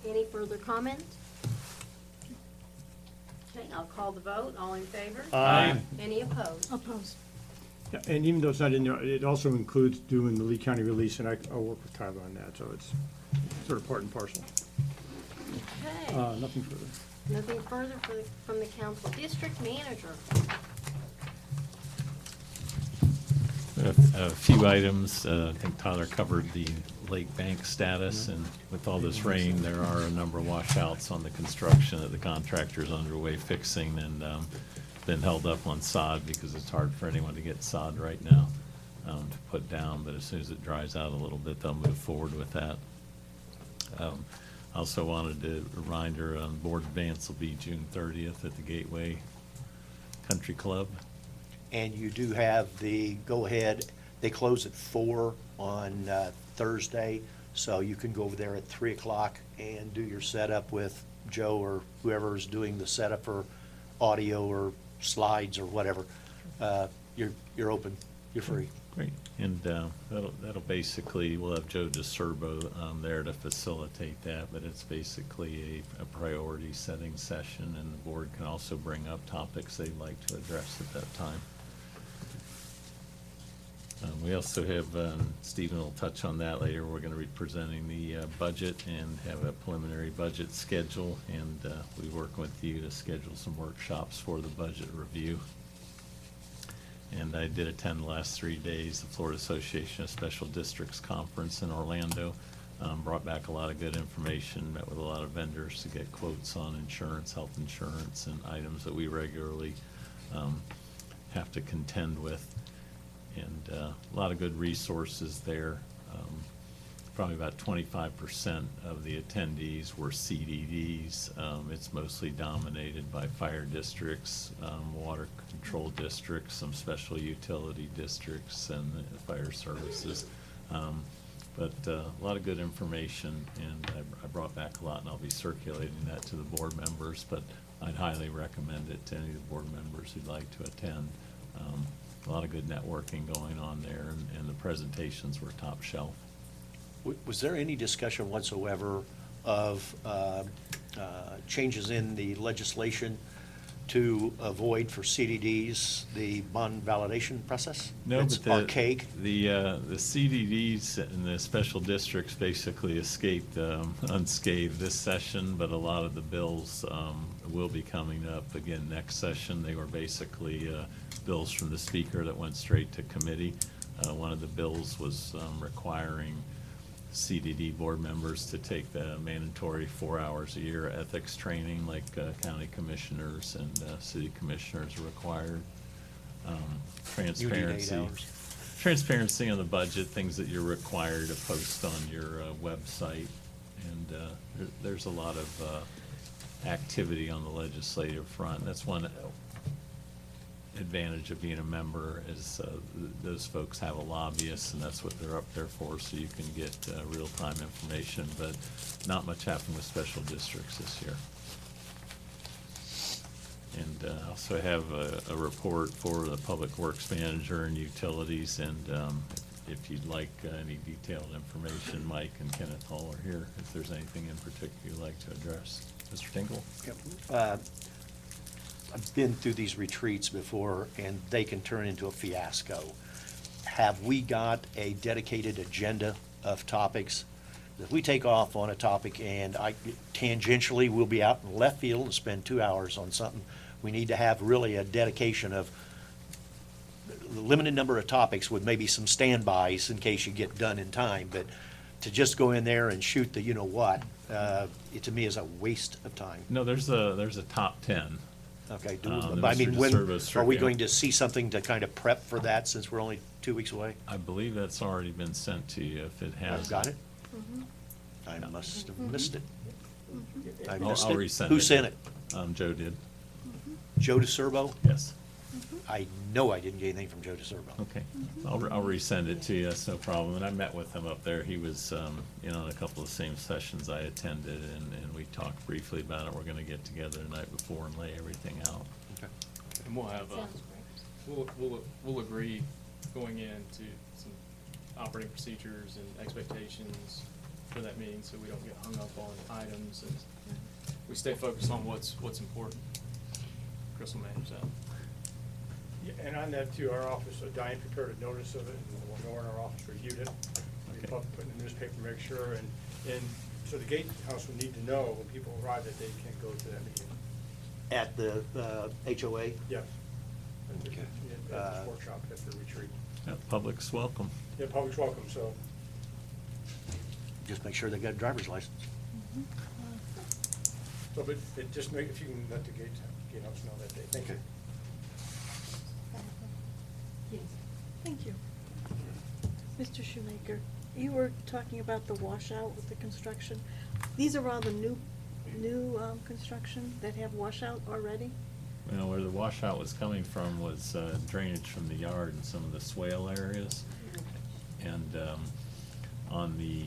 Any further comment? Okay, I'll call the vote. All in favor? Aye. Any opposed? Opposed. Yeah, and even though it's not in there, it also includes doing the Lee County release, and I'll work with Tyler on that, so it's sort of part and parcel. Okay. Nothing further. Nothing further from the council. District manager. A few items. I think Tyler covered the lake bank status, and with all this rain, there are a number of washouts on the construction that the contractor's underway fixing, and been held up on sod because it's hard for anyone to get sod right now to put down, but as soon as it dries out a little bit, they'll move forward with that. Also wanted to reminder on board advance will be June 30th at the Gateway Country Club. And you do have the go-ahead, they close at 4 on Thursday, so you can go over there at 3 o'clock and do your setup with Joe or whoever's doing the setup for audio or slides or whatever. You're open, you're free. Great, and that'll basically, we'll have Joe DeSerbo there to facilitate that, but it's basically a priority setting session, and the board can also bring up topics they'd like to address at that time. We also have, Stephen will touch on that later, we're gonna be presenting the budget and have a preliminary budget schedule, and we work with you to schedule some workshops for the budget review. And I did attend the last 3 days, the Florida Association of Special Districts Conference in Orlando. Brought back a lot of good information, met with a lot of vendors to get quotes on insurance, health insurance, and items that we regularly have to contend with. And a lot of good resources there. Probably about 25% of the attendees were CDDs. It's mostly dominated by fire districts, water control districts, some special utility districts, and fire services. But a lot of good information, and I brought back a lot, and I'll be circulating that to the board members, but I'd highly recommend it to any of the board members who'd like to attend. A lot of good networking going on there, and the presentations were top shelf. Was there any discussion whatsoever of changes in the legislation to avoid for CDDs the bond validation process? No, It's but the archaic. The CDDs and the special districts basically escaped unscathed this session, but a lot of the bills will be coming up again next session. They were basically bills from the speaker that went straight to committee. One of the bills was requiring CDD board members to take the mandatory 4 hours a year ethics training like county commissioners and city commissioners are required. Transparency. 8 hours. Transparency on the budget, things that you're required to post on your website. And there's a lot of activity on the legislative front. That's one, advantage of being a member is those folks have a lobbyist, and that's what they're up there for, so you can get real-time information, but not much happened with special districts this year. And I also have a report for the Public Works Manager and Utilities, and if you'd like any detailed information, Mike and Kenneth Hall are here, if there's anything in particular you'd like to address. Mr. Tinkle? Yep. I've been through these retreats before, and they can turn into a fiasco. Have we got a dedicated agenda of topics? If we take off on a topic and tangentially, we'll be out in left field and spend 2 hours on something, we need to have really a dedication of the limited number of topics with maybe some standbys in case you get done in time, but to just go in there and shoot the you-know-what, it to me is a waste of time. No, there's a top 10. Okay, that I mean, Mr. when, DeServo are struck we out. going to see something to kind of prep for that since we're only 2 weeks away? I believe that's already been sent to you, if it has. I've got it? Mhm. I must have missed it. I I'll missed it. resend it. Who sent it? Joe did, Joe DeServo? yes. I know I didn't get anything from Joe DeServo. Okay, I'll resend it to you, that's no problem, and I met with him up there, he was, in on a couple of the same sessions I attended, and we talked briefly about it, we're gonna get together the night before and lay everything out. Okay. And we'll have, Sounds great. we'll agree going into some operating procedures and expectations for that meeting, so we don't get hung up on items, and we stay focused on what's important. Chris will manage that. Yeah, and on that too, our office, Diane prepared a notice of it, and Lenore in our office reviewed it. We Okay. put in the newspaper, make sure, and so the gatehouse would need to know when people arrive that they can go to that meeting. At the HOA? Yes. Okay. At this workshop, at the retreat. Yeah, public's welcome. Yeah, public's welcome, so. Just make sure they got a driver's license. So, but it just make, if you can let the gatehouse know that day. Thank you. Yes. Thank you. Mr. Shoemaker, you were talking about the washout with the construction. These are all the new construction that have washout already? You know, where the washout was coming from was drainage from the yard and some of the swale areas. And on the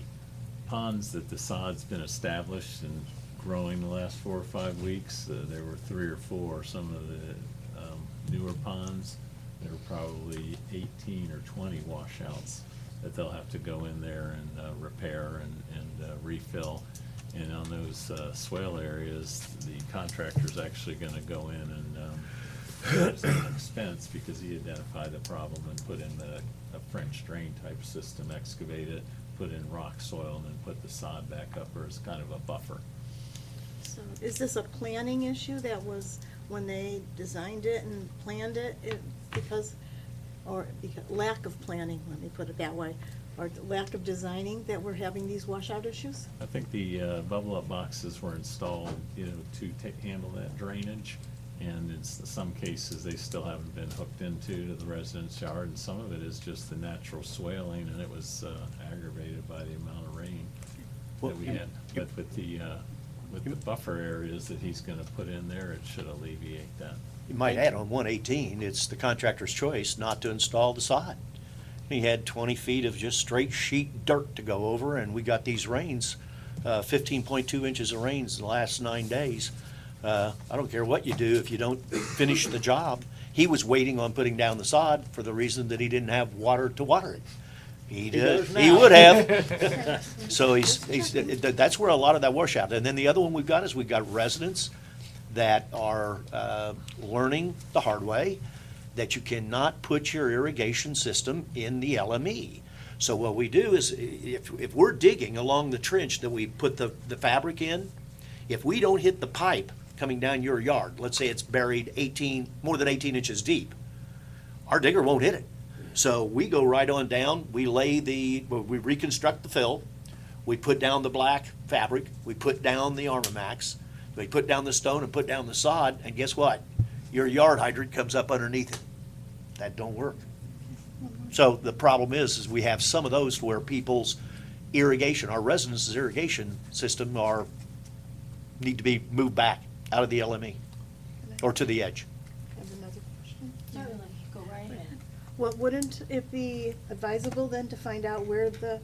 ponds that the sod's been established and growing the last 4 or 5 weeks, there were 3 or 4. Some of the newer ponds, there were probably 18 or 20 washouts that they'll have to go in there and repair and refill. And on those swale areas, the contractor's actually gonna go in and, it's an expense because he identified the problem and put in a French drain type system, excavate it, put in rock soil, and then put the sod back up, or it's kind of a buffer. So is this a planning issue that was when they designed it and planned it, lack of planning, let me put it that way, or lack of designing that we're having these washout issues? I think the bubble up boxes were installed, you know, to handle that drainage. And in some cases, they still haven't been hooked into the residence yard, and some of it is just the natural swaling, and it was aggravated by the amount of rain that we had. But with the buffer areas that he's gonna put in there, it should alleviate that. You might add on 118, it's the contractor's choice not to install the sod. He had 20 feet of just straight sheet dirt to go over, and we got these rains, 15.2 inches of rains in the last 9 days. I don't care what you do if you don't finish the job. He was waiting on putting down the sod for the reason that he didn't have water to water it. He does did, he now. would have. So that's where a lot of that washout. And then the other one we've got is we've got residents that are learning the hard way that you cannot put your irrigation system in the LME. So what we do is, if we're digging along the trench that we put the fabric in, if we don't hit the pipe coming down your yard, let's say it's buried more than 18 inches deep, our digger won't hit it. So we go right on down, we reconstruct the fill, we put down the black fabric, we put down the Armamax, we put down the stone and put down the sod, and guess what? Your yard hydrant comes up underneath it. That don't work. So the problem is we have some of those where people's irrigation, our residents' irrigation system need to be moved back out of the LME or to the edge. Have another question? So Well, wouldn't it be advisable then to find out where the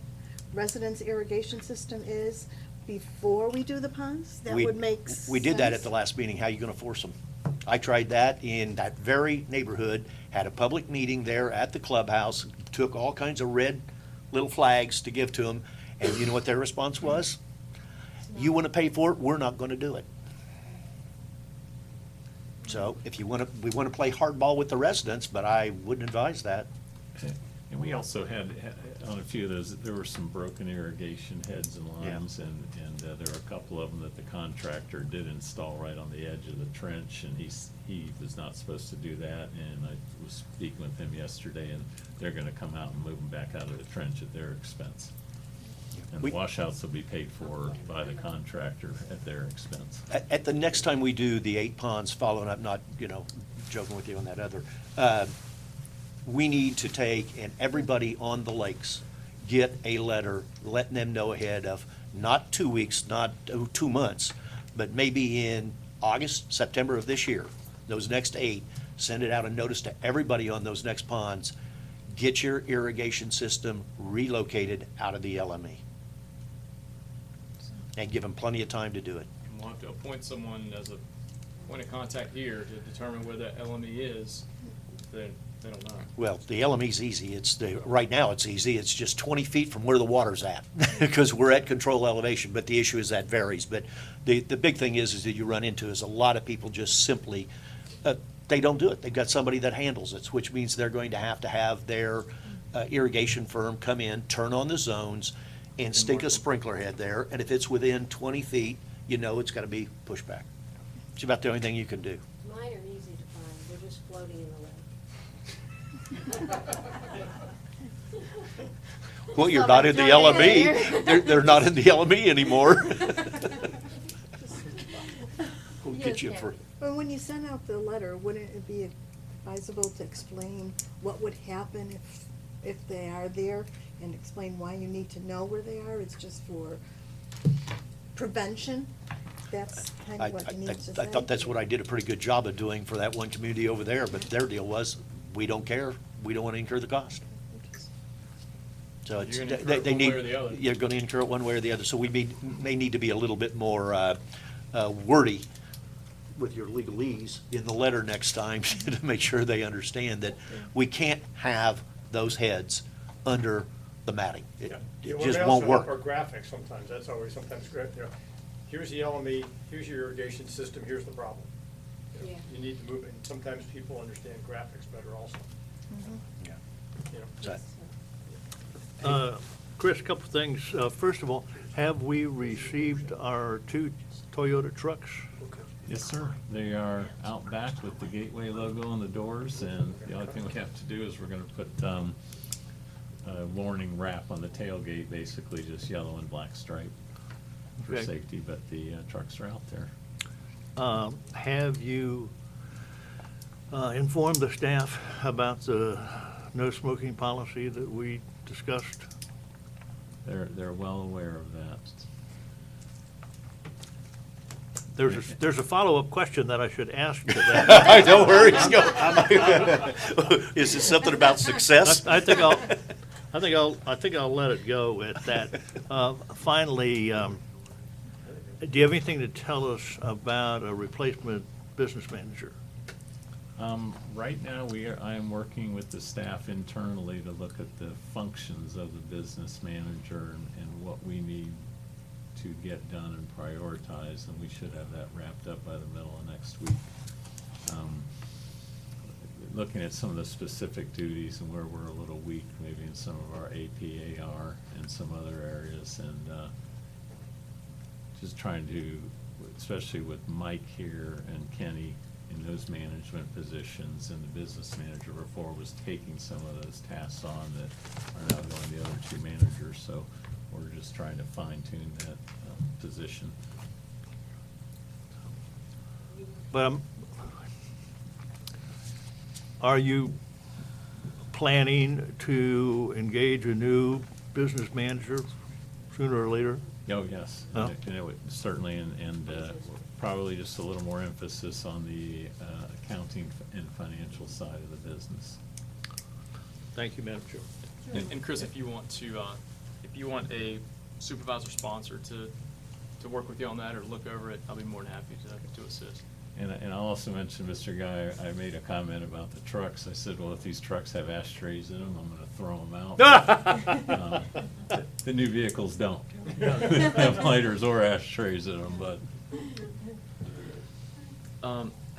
residence irrigation system is before we do the ponds? That We- would make sense. We did that at the last meeting. How are you gonna force them? I tried that in that very neighborhood, had a public meeting there at the clubhouse, took all kinds of red little flags to give to them, and you know what their response was? You wanna pay for it, we're not gonna do it. So if you wanna, we wanna play hardball with the residents, but I wouldn't advise that. And we also had, on a few of those, there were some broken irrigation heads and Yeah. lines, and there were a couple of them that the contractor did install right on the edge of the trench, and he was not supposed to do that, and I was speaking with him yesterday, and they're gonna come out and move them back out of the trench at their expense. And We- the washouts will be paid for by the contractor at their expense. At the next time we do the 8 ponds, following up, not, joking with you on that other, we need to take, and everybody on the lakes, get a letter letting them know ahead of, not 2 weeks, not 2 months, but maybe in August, September of this year, those next 8, send it out a notice to everybody on those next ponds, get your irrigation system relocated out of the LME. And give them plenty of time to do it. And we'll have to appoint someone as a point of contact here to determine where that LME is. They don't know. Well, the LME's easy. Right now it's easy. It's just 20 feet from where the water's at, because we're at control elevation, but the issue is that varies. But the big thing is that you run into is a lot of people just simply, they don't do it. They've got somebody that handles it, which means they're going to have their irrigation firm come in, turn on the zones, and stick a sprinkler head there, and if it's within 20 feet, it's gotta be pushed back. It's about the only thing you can do. Mine are easy to find, they're just floating in the lake. Well, you're Thought not I'd in the throw that in LME. there. They're not in the LME anymore. We'll Yes, get you for, Kathy. But when you send out the letter, wouldn't it be advisable to explain what would happen if they are there, and explain why you need to know where they are? It's just for prevention? That's kind I of what you need to say. thought that's what I did a pretty good job of doing for that one community over there, but their deal was, we don't care, we don't want to incur the cost. So it's, You're gonna incur it they one way need, or the other. you're gonna incur it one way or the other, so we may need to be a little bit more wordy with your legalese in the letter next time to make sure they understand that we can't have those heads under the matting. It just won't work. Our graphics sometimes, that's always sometimes great, here's the LME, here's your irrigation system, here's the problem. Yeah. You need to move, and sometimes people understand graphics better also. Yeah. You know. So, Chris, a couple of things. First of all, have we received our 2 Toyota trucks? Yes, sir. They are out back with the Gateway logo on the doors, and the only thing we have to do is we're gonna put a warning wrap on the tailgate, basically just yellow and black stripe for Okay. safety, but the trucks are out there. Have you informed the staff about the no smoking policy that we discussed? They're well aware of that. There's a follow-up question that I should ask to that. I know where he's going. Is it something about success? I think I'll let it go at that. Finally, do you have anything to tell us about a replacement business manager? Right now, I am working with the staff internally to look at the functions of the business manager and what we need to get done and prioritize, and we should have that wrapped up by the middle of next week. Looking at some of the specific duties and where we're a little weak, maybe in some of our APAR and some other areas, and just trying to, especially with Mike here and Kenny in those management positions, and the business manager before was taking some of those tasks on that are now going to the other 2 managers, so we're just trying to fine tune that position. But are you planning to engage a new business manager sooner or later? Oh, yes. Oh. And it would certainly, and probably just a little more emphasis on the accounting and financial side of the business. Thank you, Madam Chair. And Chris, if you want a supervisor sponsor to work with you on that or look over it, I'll be more than happy to assist. And I'll also mention, Mr. Guy, I made a comment about the trucks. I said, well, if these trucks have ashtrays in them, I'm gonna throw them out. The new vehicles don't. They have lighters or ashtrays in them, but.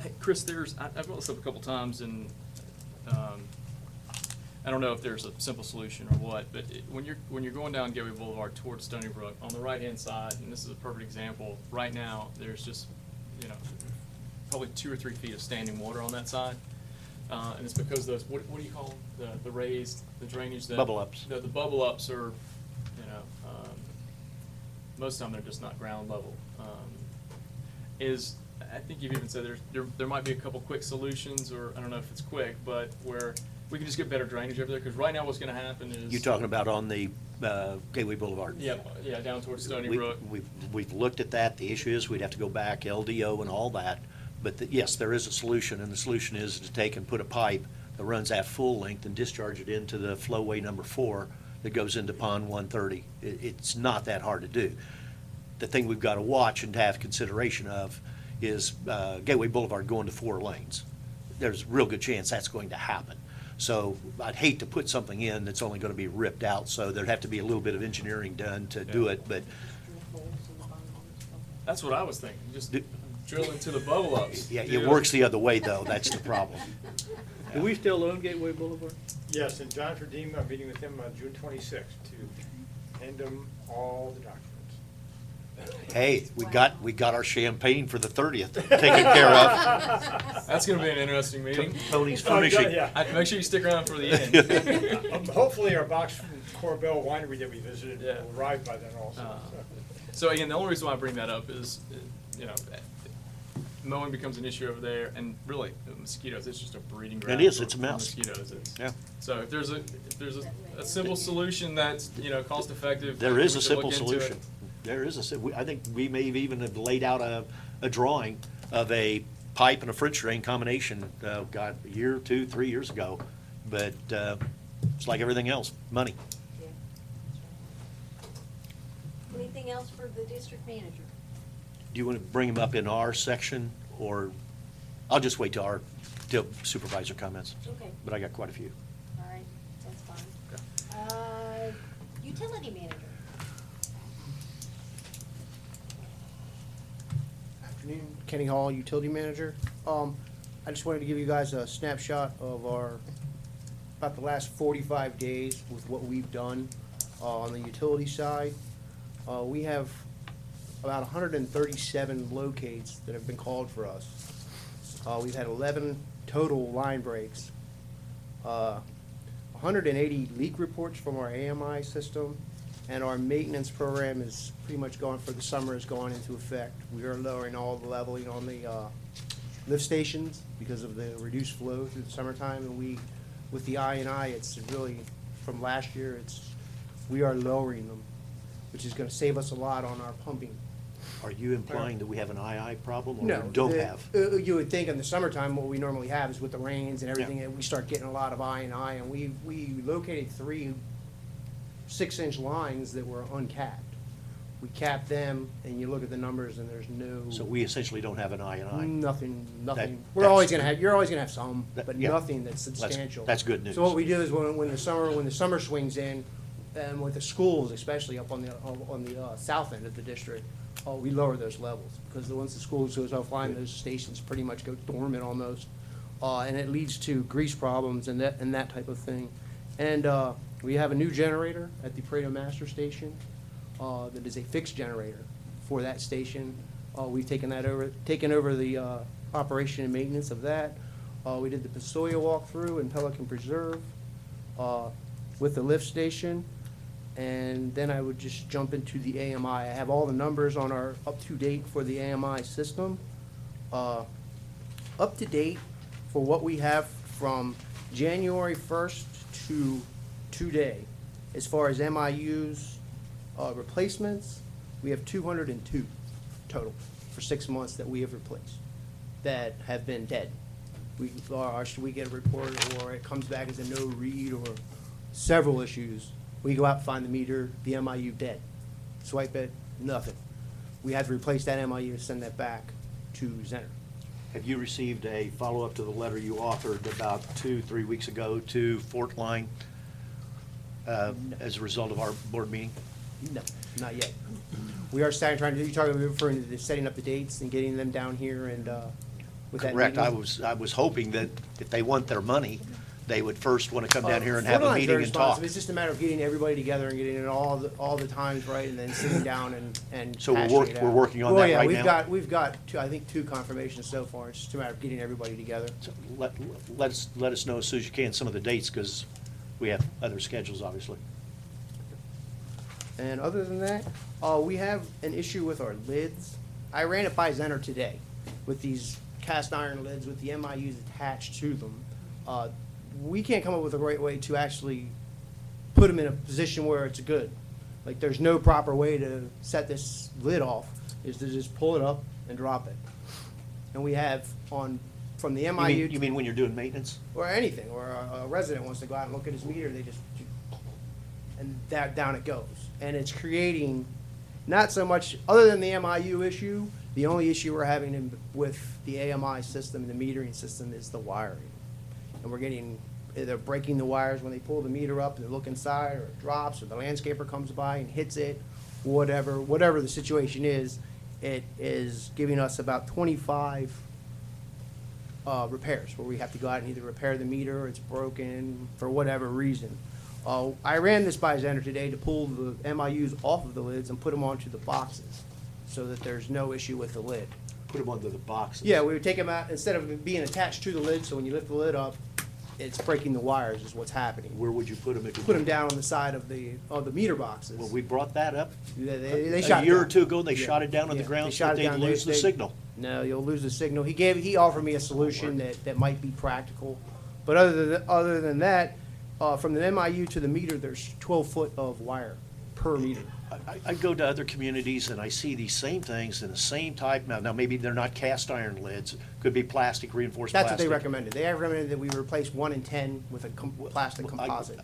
Hey, Chris, I've brought this up a couple times, and I don't know if there's a simple solution or what, but when you're going down Gateway Boulevard towards Stony Brook, on the right-hand side, and this is a perfect example, right now, there's just, probably 2 or 3 feet of standing water on that side. And it's because those, what do you call them? The raised, the drainage that. Bubble ups. The bubble ups are, most of the time they're just not ground level. I think you've even said there might be a couple quick solutions, or I don't know if it's quick, but where we can just get better drainage over there, because right now what's gonna happen is. You're talking about on the Gateway Boulevard? Yeah, down towards Stony We- Brook. We've looked at that. The issue is we'd have to go back, LDO and all that. But yes, there is a solution, and the solution is to take and put a pipe that runs at full length and discharge it into the flowway number 4 that goes into pond 130. It's not that hard to do. The thing we've got to watch and to have consideration of is Gateway Boulevard going to 4 lanes. There's a real good chance that's going to happen. So I'd hate to put something in that's only going to be ripped out, so there'd have to be a little bit of engineering done to do it, but That's what I was thinking, just drill into the bubble ups. yeah, it works the other way, though. That's the problem. Do we still own Gateway Boulevard? Yes, and John Redeem, I'm meeting with him on June 26th to hand him all the documents. Hey, we got our champagne for the 30th taken care of. That's gonna be an interesting meeting. Tony's Oh, furnishing. yeah. Make sure you stick around for the end. Hopefully our box from Corbell Winery that we visited Yeah. will arrive by then also. So again, the only reason why I bring that up is, mowing becomes an issue over there, and really, mosquitoes, it's just a breeding ground. It is, for- it's a for mess. Mosquitoes, Yeah. So if there's a simple solution that's, cost effective. There is we a should look simple into it. solution. There is I think we may have even have laid out a drawing of a pipe and a French drain combination, a year, 2, 3 years ago. But it's like everything else, money. Yeah, that's right. Anything else for the district manager? Do you want to bring them up in our section, or I'll just wait till supervisor comments? Okay. But I got quite a few. All right, that's fine. Utility manager. Afternoon, Kenny Hall, Utility Manager. I just wanted to give you guys a snapshot of about the last 45 days with what we've done on the utility side. We have about 137 locates that have been called for us. We've had 11 total line breaks, 180 leak reports from our AMI system, and our maintenance program is pretty much gone for the summer, has gone into effect. We are lowering all the leveling on the lift stations because of the reduced flow through the summertime, and with the I&I, it's really, from last year, we are lowering them, which is gonna save us a lot on our pumping. Are you implying that we have an II problem, or No, we don't have? You would think in the summertime, what we normally have is with the rains and everything, Yeah. we start getting a lot of I&I, and we located 3 6-inch lines that were uncapped. We capped them, and you look at the numbers, and there's no. So we essentially don't have an II. Nothing. You're that's- always gonna have some, That- but yeah. nothing that's substantial. That's good news. So what we do is when the summer swings in, and with the schools, especially up on the south end of the district, we lower those levels, because once the schools goes offline, those stations pretty much go dormant almost. And it leads to grease problems and that type of thing. And, we have a new generator at the Pareto Master Station, that is a fixed generator for that station. We've taken over the, operation and maintenance of that. We did the Pistoia walkthrough in Pelican Preserve, with the lift station. And then I would just jump into the AMI. I have all the numbers on our up-to-date for the AMI system. Up-to-date for what we have from January 1st to today, as far as MIUs, replacements, we have 202 total for 6 months that we have replaced, that have been dead. or should we get a report, or it comes back as a no read, or several issues. We go out, find the meter, the MIU dead. Swipe it, nothing. We have to replace that MIU and send that back to Zenner. Have you received a follow-up to the letter you authored about 2-3 weeks ago to Fort Line as a result of our board meeting? No, not yet. We are trying to, you're talking, referring to setting up the dates and getting them down here and, with that Correct. meeting? I was hoping that if they want their money, they would first want to come down here and Fort have a Line's meeting very and talk. responsive. It's just a matter of getting everybody together and getting it all the times right, and then sitting down and So hashing it out. we're working on Well, that yeah, right we've now? got, we've got I think 2 confirmations so far. It's just a matter of getting everybody together. So let us know as soon as you can some of the dates, because we have other schedules, obviously. And other than that, we have an issue with our lids. I ran it by Zenner today with these cast iron lids with the MIUs attached to them. We can't come up with a great way to actually put them in a position where it's good. Like, there's no proper way to set this lid off, is to just pull it up and drop it. And we have from the MIU. You mean when you're doing maintenance? Or anything, or a resident wants to go out and look at his meter, they just, and down it goes. And it's creating, not so much, other than the MIU issue, the only issue we're having with the AMI system and the metering system is the wiring. And we're getting, they're breaking the wires when they pull the meter up and they look inside, or it drops, or the landscaper comes by and hits it, whatever the situation is, it is giving us about 25 repairs, where we have to go out and either repair the meter, or it's broken for whatever reason. I ran this by Zenner today to pull the MIUs off of the lids and put them onto the boxes, so that there's no issue with the lid. Put them under the boxes? Yeah, we would take them out, instead of being attached to the lid, so when you lift the lid up, it's breaking the wires is what's happening. Where would you put them? Put them down on the side of the meter boxes. Well, we brought that up They shot a it year down. or two ago, and they Yeah. shot it down on the Yeah, ground they so shot that it they'd down. lose the signal. No, you'll lose the signal. He offered me a solution that might be practical. But other than that, from the MIU to the meter, there's 12 foot of wire per meter. I go to other communities and I see these same things in the same type. Now maybe they're not cast iron lids, could be plastic, reinforced That's plastic. what they recommended. They recommended that we replace 1 in 10 with a plastic composite.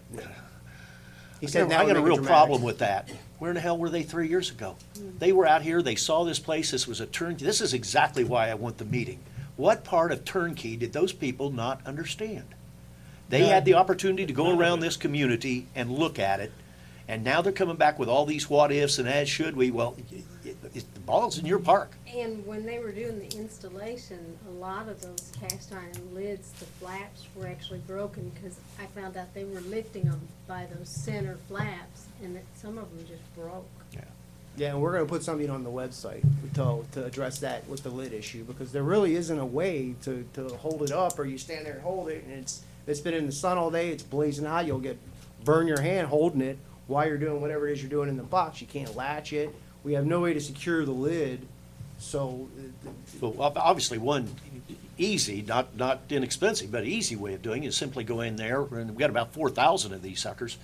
He said that I would got a make it real problem dramatic. with that. Where in the hell were they 3 years ago? They were out here, they saw this place, this was a turnkey. This is exactly why I want the meeting. What part of turnkey did those people not understand? They had the opportunity to go around this community and look at it, and now they're coming back with all these what-ifs and as should we. Well, the ball's in your park. And when they were doing the installation, a lot of those cast iron lids, the flaps were actually broken, because I found out they were lifting them by those center flaps, and that some of them just broke. Yeah, and we're gonna put something on the website to address that with the lid issue, because there really isn't a way to hold it up, or you stand there and hold it, and it's been in the sun all day, it's blazing hot, you'll burn your hand holding it while you're doing whatever it is you're doing in the box. You can't latch it. We have no way to secure the lid, so. Well, obviously, one easy, not inexpensive, but easy way of doing it is simply go in there, and we've got about 4,000 of these suckers,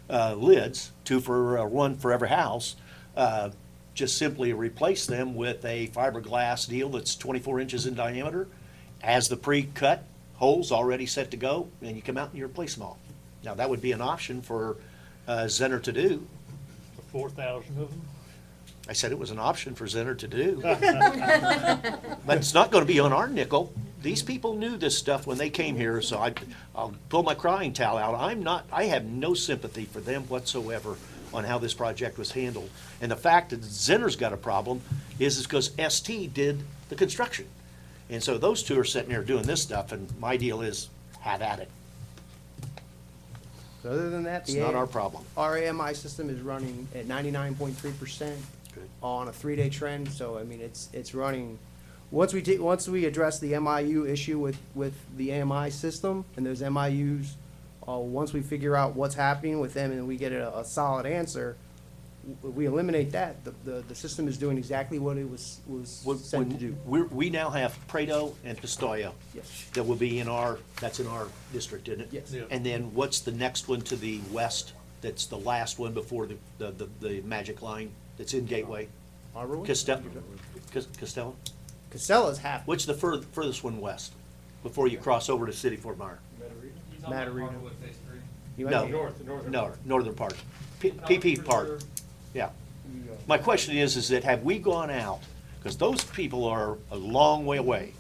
lids, one for every house. Just simply replace them with a fiberglass deal that's 24 inches in diameter, as the pre-cut holes already set to go, and you come out and you replace them all. Now, that would be an option for Zenner to do. 4,000 of them? I said it was an option for Zenner to do. But it's not gonna be on our nickel. These people knew this stuff when they came here, so I'll pull my crying towel out. I have no sympathy for them whatsoever on how this project was handled. And the fact that Zenner's got a problem is because ST did the construction. And so those two are sitting there doing this stuff, and my deal is, have at it. So other than that, It's not our problem. Our AMI system is running at 99.3% on a 3-day trend, so I mean, it's running. Once we address the MIU issue with the AMI system and those MIUs, once we figure out what's happening with them and we get a solid answer, we eliminate that. The system is doing exactly what it was sent to do. We now have Prado and Pistoia. Yes. That will be that's in our district, isn't it? Yes. Yeah. And then what's the next one to the west? That's the last one before the magic line that's in Gateway? Arborwood? Costello? Casella's half. What's the furthest one west? before you cross over to City Fort Myers. You talking about Matarita. Hardwood Phase 3? You might No, be- northern no, part. northern part. PP part, yeah. My question is that have we gone out, because those people are a long way away.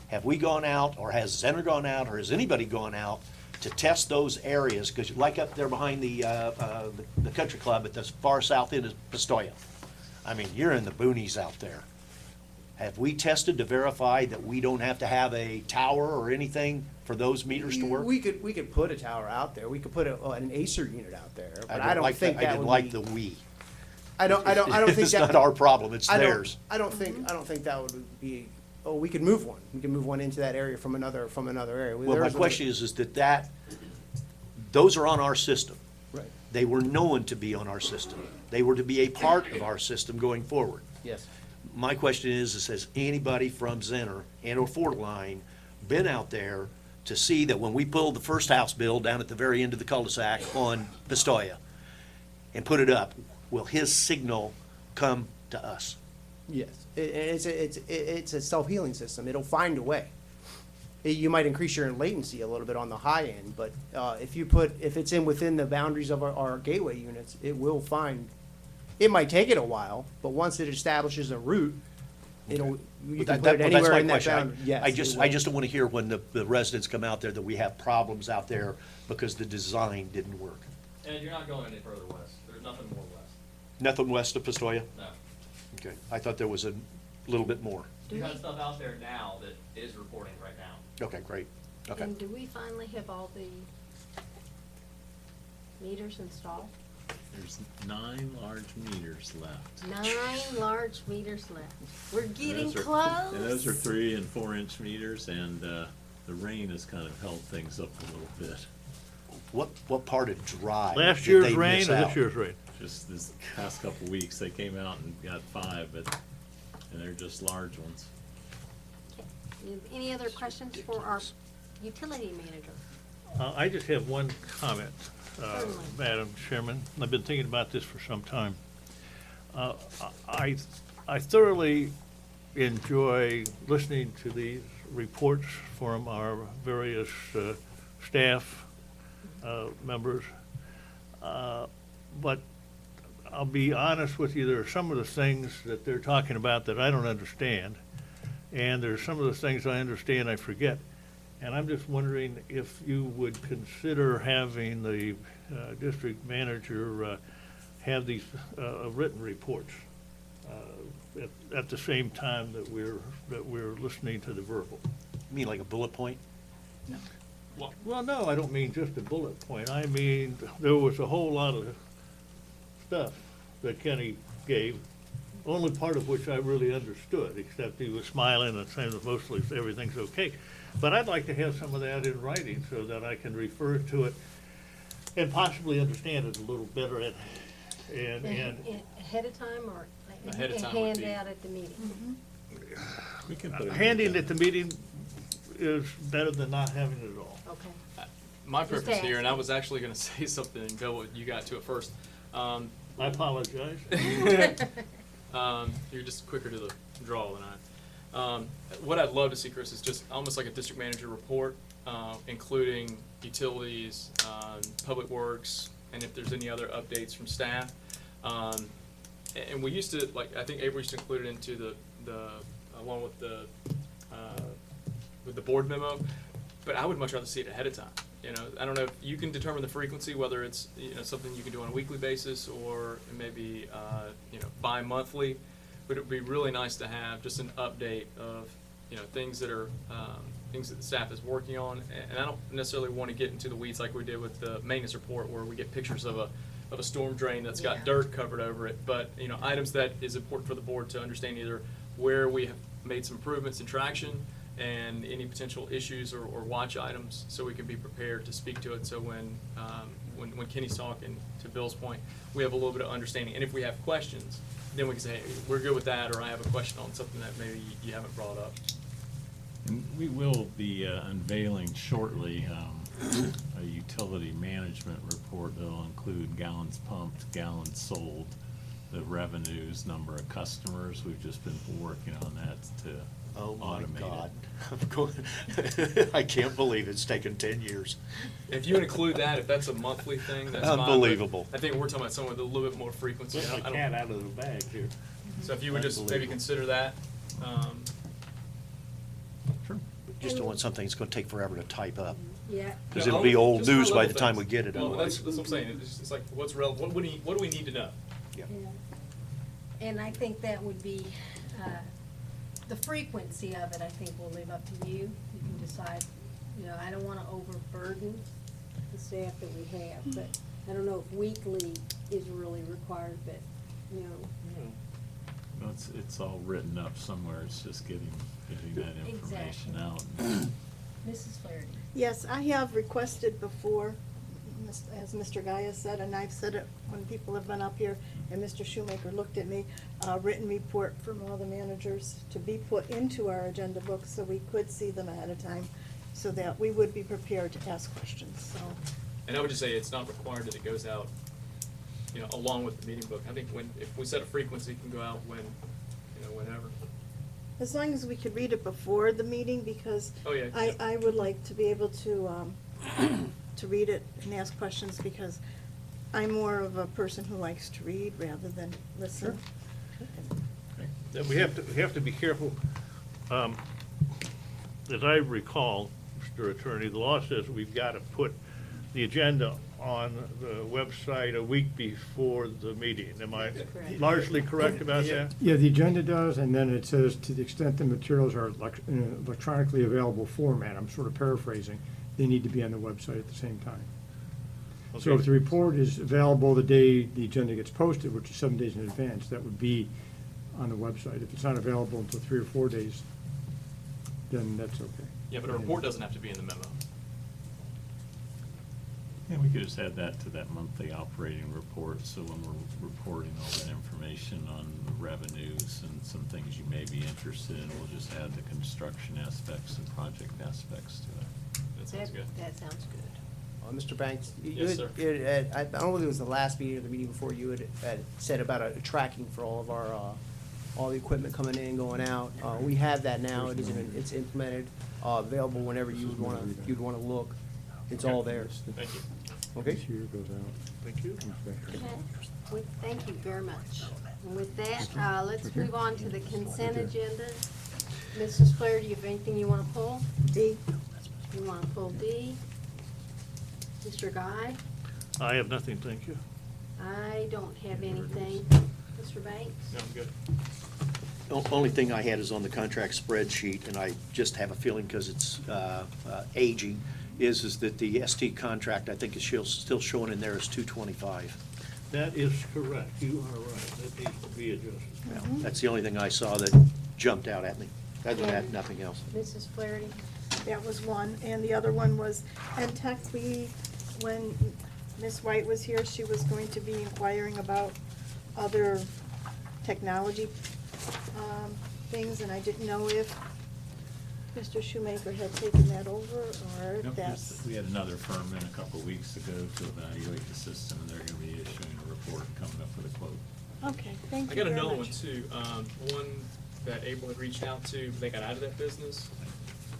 Have we gone out, or has Zenner gone out, or has anybody gone out to test those areas? Because like up there behind the country club at the far south end of Pistoia. I mean, you're in the boonies out there. Have we tested to verify that we don't have to have a tower or anything for those meters to work? We could put a tower out there. We could put an Acer unit out there, but I don't like think I that didn't would like be. the we. I don't think that. It's not our problem, it's I don't- theirs. I don't think that would be, oh, we could move one. We could move one into that area from another area. Well, my There's a- question is that those are on our system. Right, They were known to be on our system. They were to be a part of our system going forward. yes. My question is has anybody from Zenner and or Fort Line been out there to see that when we pulled the first house bill down at the very end of the cul-de-sac on Pistoia and put it up, will his signal come to us? Yes, it's a self-healing system. It'll find a way. You might increase your latency a little bit on the high end, but if it's within the boundaries of our gateway units, it will find. It might take it a while, but once it establishes a route, you Well, can that's put it my anywhere in that question. boundary. Yes, I it just will. don't want to hear when the residents come out there that we have problems out there because the design didn't work. And you're not going any further west. There's nothing more west. Nothing west of Pistoia? No. Okay, I thought there was a little bit more. You have stuff out there now that is reporting right now. Okay, great. Okay. And do we finally have all the meters installed? There's 9 large meters left. 9 large meters left. We're And getting those are- close. And those are 3 and 4 inch meters, and the rain has kind of held things up a little bit. What part of Drive Last did year's they rain miss or out? this year's rain? Just this past couple weeks, they came out and got 5, and they're just large ones. Any other questions for our utility manager? I just have one comment, Certainly. Madam Chairman. I've been thinking about this for some time. I thoroughly enjoy listening to these reports from our various staff members. But I'll be honest with you, there are some of the things that they're talking about that I don't understand. And there's some of the things I understand I forget. And I'm just wondering if you would consider having the district manager have these written reports at the same time that we're listening to the verbal. You mean like a bullet point? Well, no, I don't mean just a bullet point. I mean, there was a whole lot of stuff that Kenny gave, only part of which I really understood, except he was smiling and saying that mostly everything's okay. But I'd like to have some of that in writing so that I can refer to it and possibly understand it a little better and Ahead of time or like Ahead of a time would be- handout at the meeting? We can put it in handing the- at the meeting is better than not having it at all. Okay. My Just preference here, ask. and I was actually gonna say something and go what you got to it first. I apologize. You're just quicker to the draw than I. What I'd love to see, Chris, is just almost like a district manager report, including utilities, public works, and if there's any other updates from staff. And we used to, like, I think Avery used to include it into the along with the board memo, but I would much rather see it ahead of time. You know, I don't know if you can determine the frequency, whether it's, you know, something you can do on a weekly basis or maybe, you know, bi-monthly. But it'd be really nice to have just an update of, you know, things that are, things that the staff is working on. And I don't necessarily want to get into the weeds like we did with the maintenance report where we get pictures of a storm drain that's got Yeah. dirt covered over it. But, you know, items that is important for the board to understand either where we have made some improvements in traction and any potential issues or watch items, so we can be prepared to speak to it. So when Kenny's talking, to Bill's point, we have a little bit of understanding. And if we have questions, then we can say, hey, we're good with that, or I have a question on something that maybe you haven't brought up. And we will be unveiling shortly a utility management report that'll include gallons pumped, gallons sold, the revenues, number of customers. We've just been working on that to Oh, my automate God. it. I'm going, I can't believe it's taken 10 years. If you include that, if that's a monthly thing, that's fine. but Unbelievable. I think we're talking about someone with a little bit more frequency. I don't- out of the bag here. So if you would just maybe Unbelievable. consider that, Sure. Just don't want something that's gonna take forever to type up. Yeah. Because Yeah, it'll be I'll- old just news by high-level the time we things. get it. Well, otherwise. that's what I'm saying, it's like, what's relevant, what do we need to know? Yeah. Yeah. And I think that would be, the frequency of it, I think will leave up to you. You can decide, I don't wanna overburden the staff that we have, but I don't know if weekly is really required, but, No, it's all written up somewhere. It's just getting that information Exactly. out. Mrs. Flaherty. Yes, I have requested before, as Mr. Gaia said, and I've said it when people have been up here, and Mr. Shoemaker looked at me, a written report from all the managers to be put into our agenda book so we could see them ahead of time, so that we would be prepared to ask questions, so. And I would just say it's not required that it goes out, along with the meeting book. I think if we set a frequency, it can go out whenever. As long as we could read it before the meeting, because Oh, yeah. I would like to be able to, to read it and ask questions, because I'm more of a person who likes to read rather than listen. Then we have to be careful. As I recall, Mr. Attorney, the law says we've got to put the agenda on the website a week before the meeting. Am I Correct. largely correct about that? Yeah, the agenda does, and then it says, to the extent the materials are in an electronically available format, I'm sort of paraphrasing, they need to be on the website at the same time. So Okay. if the report is available the day the agenda gets posted, which is 7 days in advance, that would be on the website. If it's not available until 3 or 4 days, then that's okay. Yeah, but a report doesn't have to be in the memo. Yeah, we could just add that to that monthly operating report, so when we're reporting all that information on the revenues and some things you may be interested in, we'll just add the construction aspects and project aspects to it. That sounds good. That sounds good. Mr. Banks, Yes, sir. I don't know if it was the last meeting or the meeting before, you had said about a tracking for all of our, all the equipment coming in, going out. We have that now, it's implemented, available whenever you'd wanna look. It's all there. Thank you. Okay? This year goes out. Thank you. Okay. Thank you very much. And with that, let's move on to the consent agenda. Mrs. Flair, do you have anything you want to pull? D, You want to pull D? Mr. Guy? I have nothing, thank you. I don't have anything. Mr. Banks? No, I'm good. The only thing I had is on the contract spreadsheet, and I just have a feeling because it's aging, is that the ST contract, I think, is still showing in there as 225. That is correct. You are right. That needs to be adjusted. Well, that's the only thing I saw that jumped out at me. Other than that, nothing else. Mrs. Flaherty? that was one, and the other one was EdTech. When Ms. White was here, she was going to be inquiring about other technology, things, and I didn't know if Mr. Shoemaker had taken that over, or if Nope, that's. we had another firm in a couple of weeks ago to evaluate the system, and they're gonna be issuing a report and coming up with a quote. Okay, thank I you got very another one much. too. One that April had reached out to, they got out of that business,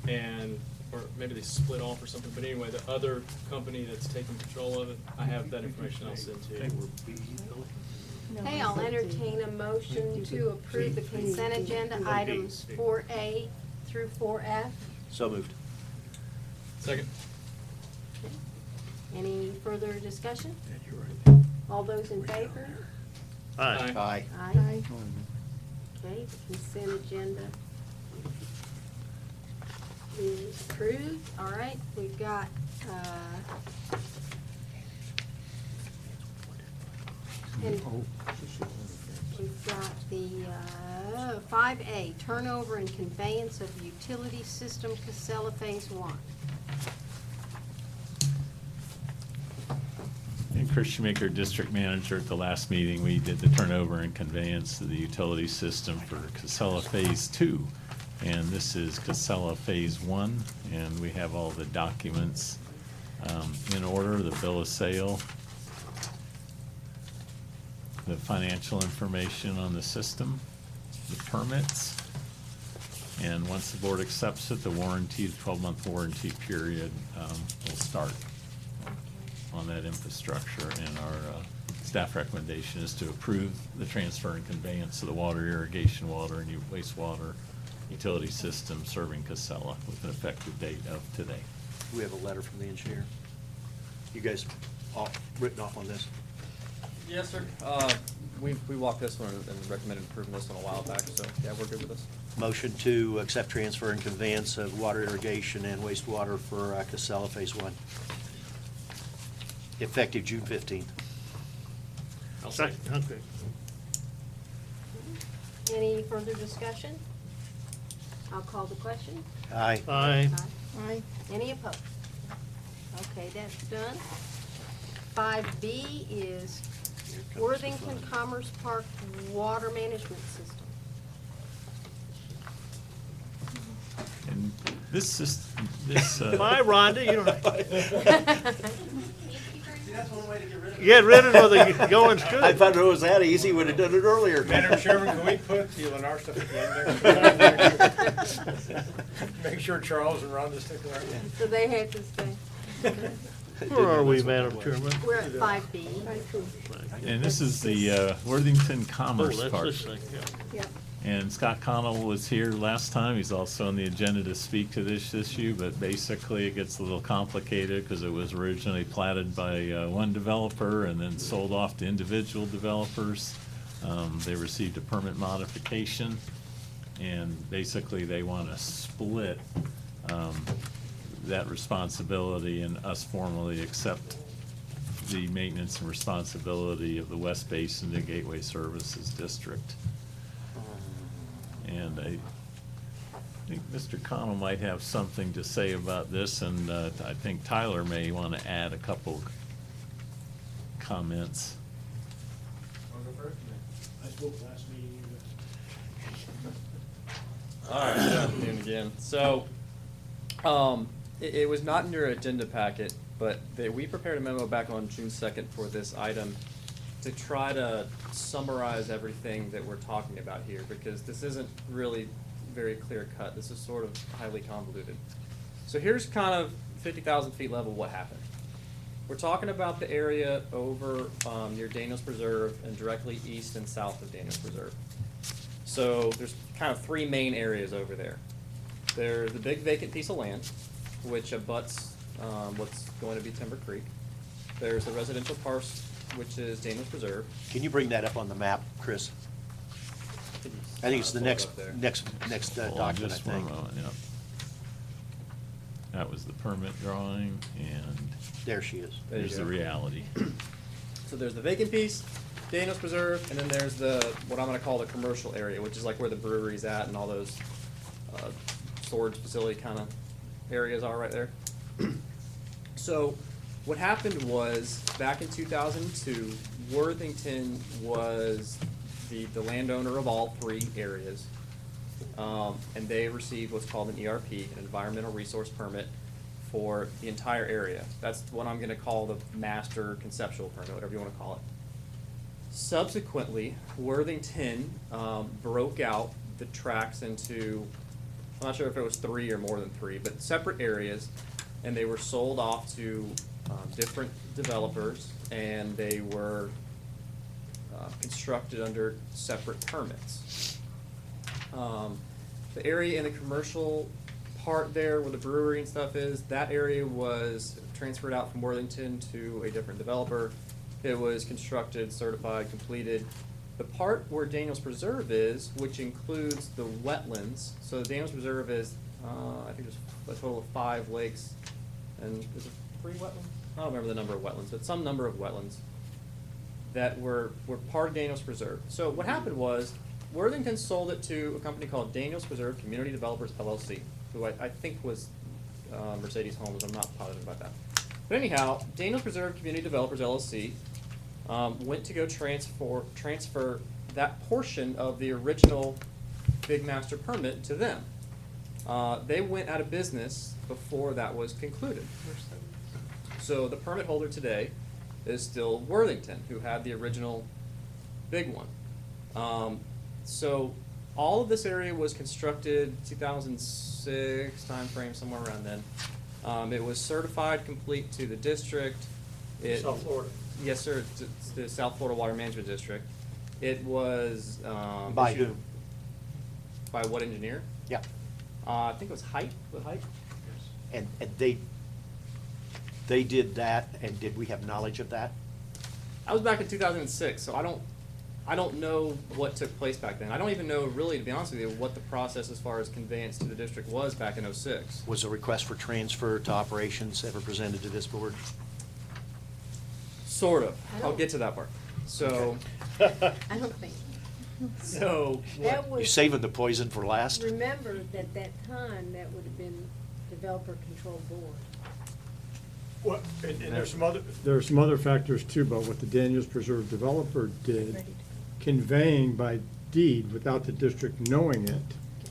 and, or maybe they split off or something, but anyway, the other company that's taking control of it, I have that information I'll send to you. No, Okay, I I'll said D. entertain a motion to approve the consent agenda items 4A through 4F. So moved. Second. Any further discussion? You're right. All those in favor? Aye. Aye. Aye. Okay, the consent agenda is approved. All right, we've got, and we've got the 5A, turnover and conveyance of utility system Casella Phase 1. And Chris Shoemaker, District Manager, at the last meeting, we did the turnover and conveyance of the utility system for Casella Phase 2. And this is Casella Phase 1, and we have all the documents in order, the bill of sale. the financial information on the system, the permits. And once the board accepts it, the warranty, the 12-month warranty period will start on that infrastructure. And our staff recommendation is to approve the transfer and conveyance of the water, irrigation water, and wastewater utility system serving Casella with an effective date of today. We have a letter from the engineer. You guys all written off on this? Yes, sir. We walked this one and recommended approving this one a while back, so yeah, we're good with this. Motion to accept transfer and conveyance of water irrigation and wastewater for Casella Phase 1. Effective June 15th. I'll second. Okay. Any further discussion? I'll call the question. Aye. Aye. Aye. Any opposed? Okay, that's done. 5B is Worthington Commerce Park Water Management System. And this is, Bye, Rhonda, you don't. That's one way to get rid of it. Get rid of it while the going's good. I thought it was that easy, would have done it earlier. Madam Chairman, can we put the Lennar stuff at the end there? Make sure Charles and Rhonda stick around. So they have to stay. Where are we, Madam Chairman? We're at 5B. and this is the Worthington Oh, Commerce that's Park. this thing, yeah. Yep. And Scott Connell was here last time. He's also on the agenda to speak to this issue, but basically it gets a little complicated because it was originally platted by one developer and then sold off to individual developers. They received a permit modification, and basically they want to split that responsibility and us formally accept the maintenance and responsibility of the West Basin and Gateway Services District. And I think Mr. Connell might have something to say about this, and I think Tyler may want to add a couple comments. I spoke last meeting. All right, good afternoon again. So, it was not in your agenda packet, but we prepared a memo back on June 2nd for this item to try to summarize everything that we're talking about here, because this isn't really very clear cut. This is sort of highly convoluted. So here's kind of 50,000 feet level what happened. We're talking about the area over near Daniels Preserve and directly east and south of Daniels Preserve. So there's kind of three main areas over there. There's the big vacant piece of land, which abuts what's going to be Timber Creek. There's the residential parcel, which is Daniels Preserve. Can you bring that up on the map, Chris? I think it's the next Hold on document, I just one think. moment, yep. That was the permit drawing, and There she is. There you there's the go. reality. So there's the vacant piece, Daniels Preserve, and then there's the, what I'm gonna call the commercial area, which is like where the brewery's at and all those storage facility kind of areas are right there. So what happened was, back in 2002, Worthington was the landowner of all three areas. And they received what's called an ERP, an environmental resource permit, for the entire area. That's what I'm gonna call the master conceptual permit, whatever you wanna call it. Subsequently, Worthington broke out the tracks into, I'm not sure if it was 3 or more than 3, but separate areas, and they were sold off to different developers, and they were constructed under separate permits. The area in the commercial part there where the brewery and stuff is, that area was transferred out from Worthington to a different developer. It was constructed, certified, completed. The part where Daniels Preserve is, which includes the wetlands, so Daniels Preserve is, I think there's a total of 5 lakes, and is it 3 wetlands? I don't remember the number of wetlands, but some number of wetlands that were part of Daniels Preserve. So what happened was, Worthington sold it to a company called Daniels Preserve Community Developers LLC, who I think was Mercedes Homes. I'm not positive about that. But anyhow, Daniels Preserve Community Developers LLC went to go transfer that portion of the original big master permit to them. They went out of business before that was concluded. So the permit holder today is still Worthington, who had the original big one. So all of this area was constructed 2006 timeframe, somewhere around then. It was certified complete to the district. South Florida. Yes, sir, it's the South Florida Water Management District. It was, By issued- who? By what engineer? Yeah. I think it was Height, And they did that, and did we have knowledge of that? I was back in 2006, so I don't know what took place back then. I don't even know, really, to be honest with you, what the process as far as conveyance to the district was back in '06. Was a request for transfer to operations ever presented to this board? Sort of. I I'll don't- get to that part. So, I don't think. so That what, was. You saving the poison for last? Remember that at that time, that would have been developer control board. What, and there's some other, There are some other factors too, about what the Daniels Preserve developer did, conveying by deed without the district knowing it,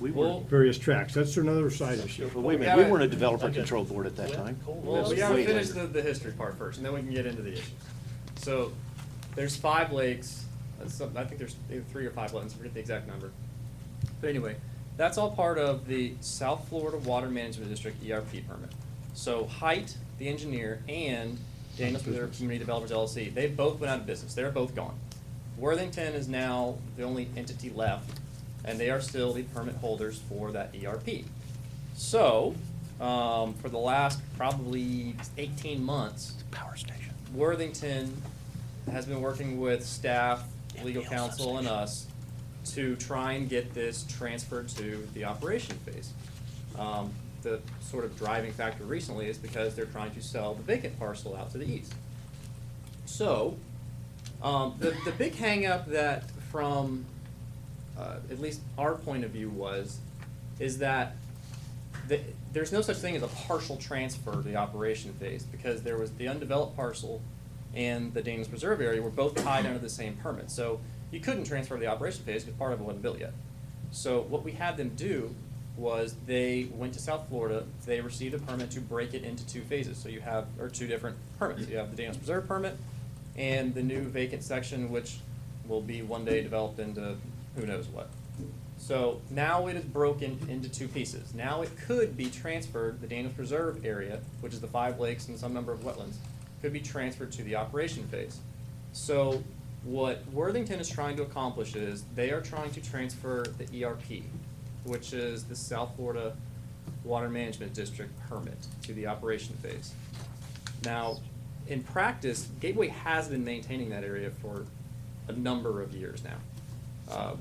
We Well- were, various tracks. That's another side issue. well, wait a minute, we weren't a developer control board at that time. well, This we is gotta way finish later. the history part first, and then we can get into the issues. So, there's 5 lakes, I think there's either 3 or 5 wetlands, I forget the exact number. But anyway, that's all part of the South Florida Water Management District ERP permit. So Height, the engineer, and Daniels Preserve Community Developers LLC, they've both went out of business, they're both gone. Worthington is now the only entity left, and they are still the permit holders for that ERP. So, for the last probably 18 months, Power station. Worthington has been working with staff, legal counsel, and us to try and get this transferred to the operation phase. The sort of driving factor recently is because they're trying to sell the vacant parcel out to the east. So, the big hangup that from, at least our point of view is that there's no such thing as a partial transfer to the operation phase, because there was the undeveloped parcel and the Daniels Preserve area were both tied under the same permit. So you couldn't transfer to the operation phase because part of it wasn't built yet. So what we had them do was they went to South Florida, they received a permit to break it into 2 phases. So you have, or 2 different permits. You have the Daniels Preserve permit and the new vacant section, which will be one day developed into who knows what. So now it is broken into 2 pieces. Now it could be transferred, the Daniels Preserve area, which is the 5 lakes and some number of wetlands, could be transferred to the operation phase. So what Worthington is trying to accomplish is they are trying to transfer the ERP, which is the South Florida Water Management District permit, to the operation phase. Now, in practice, Gateway has been maintaining that area for a number of years now.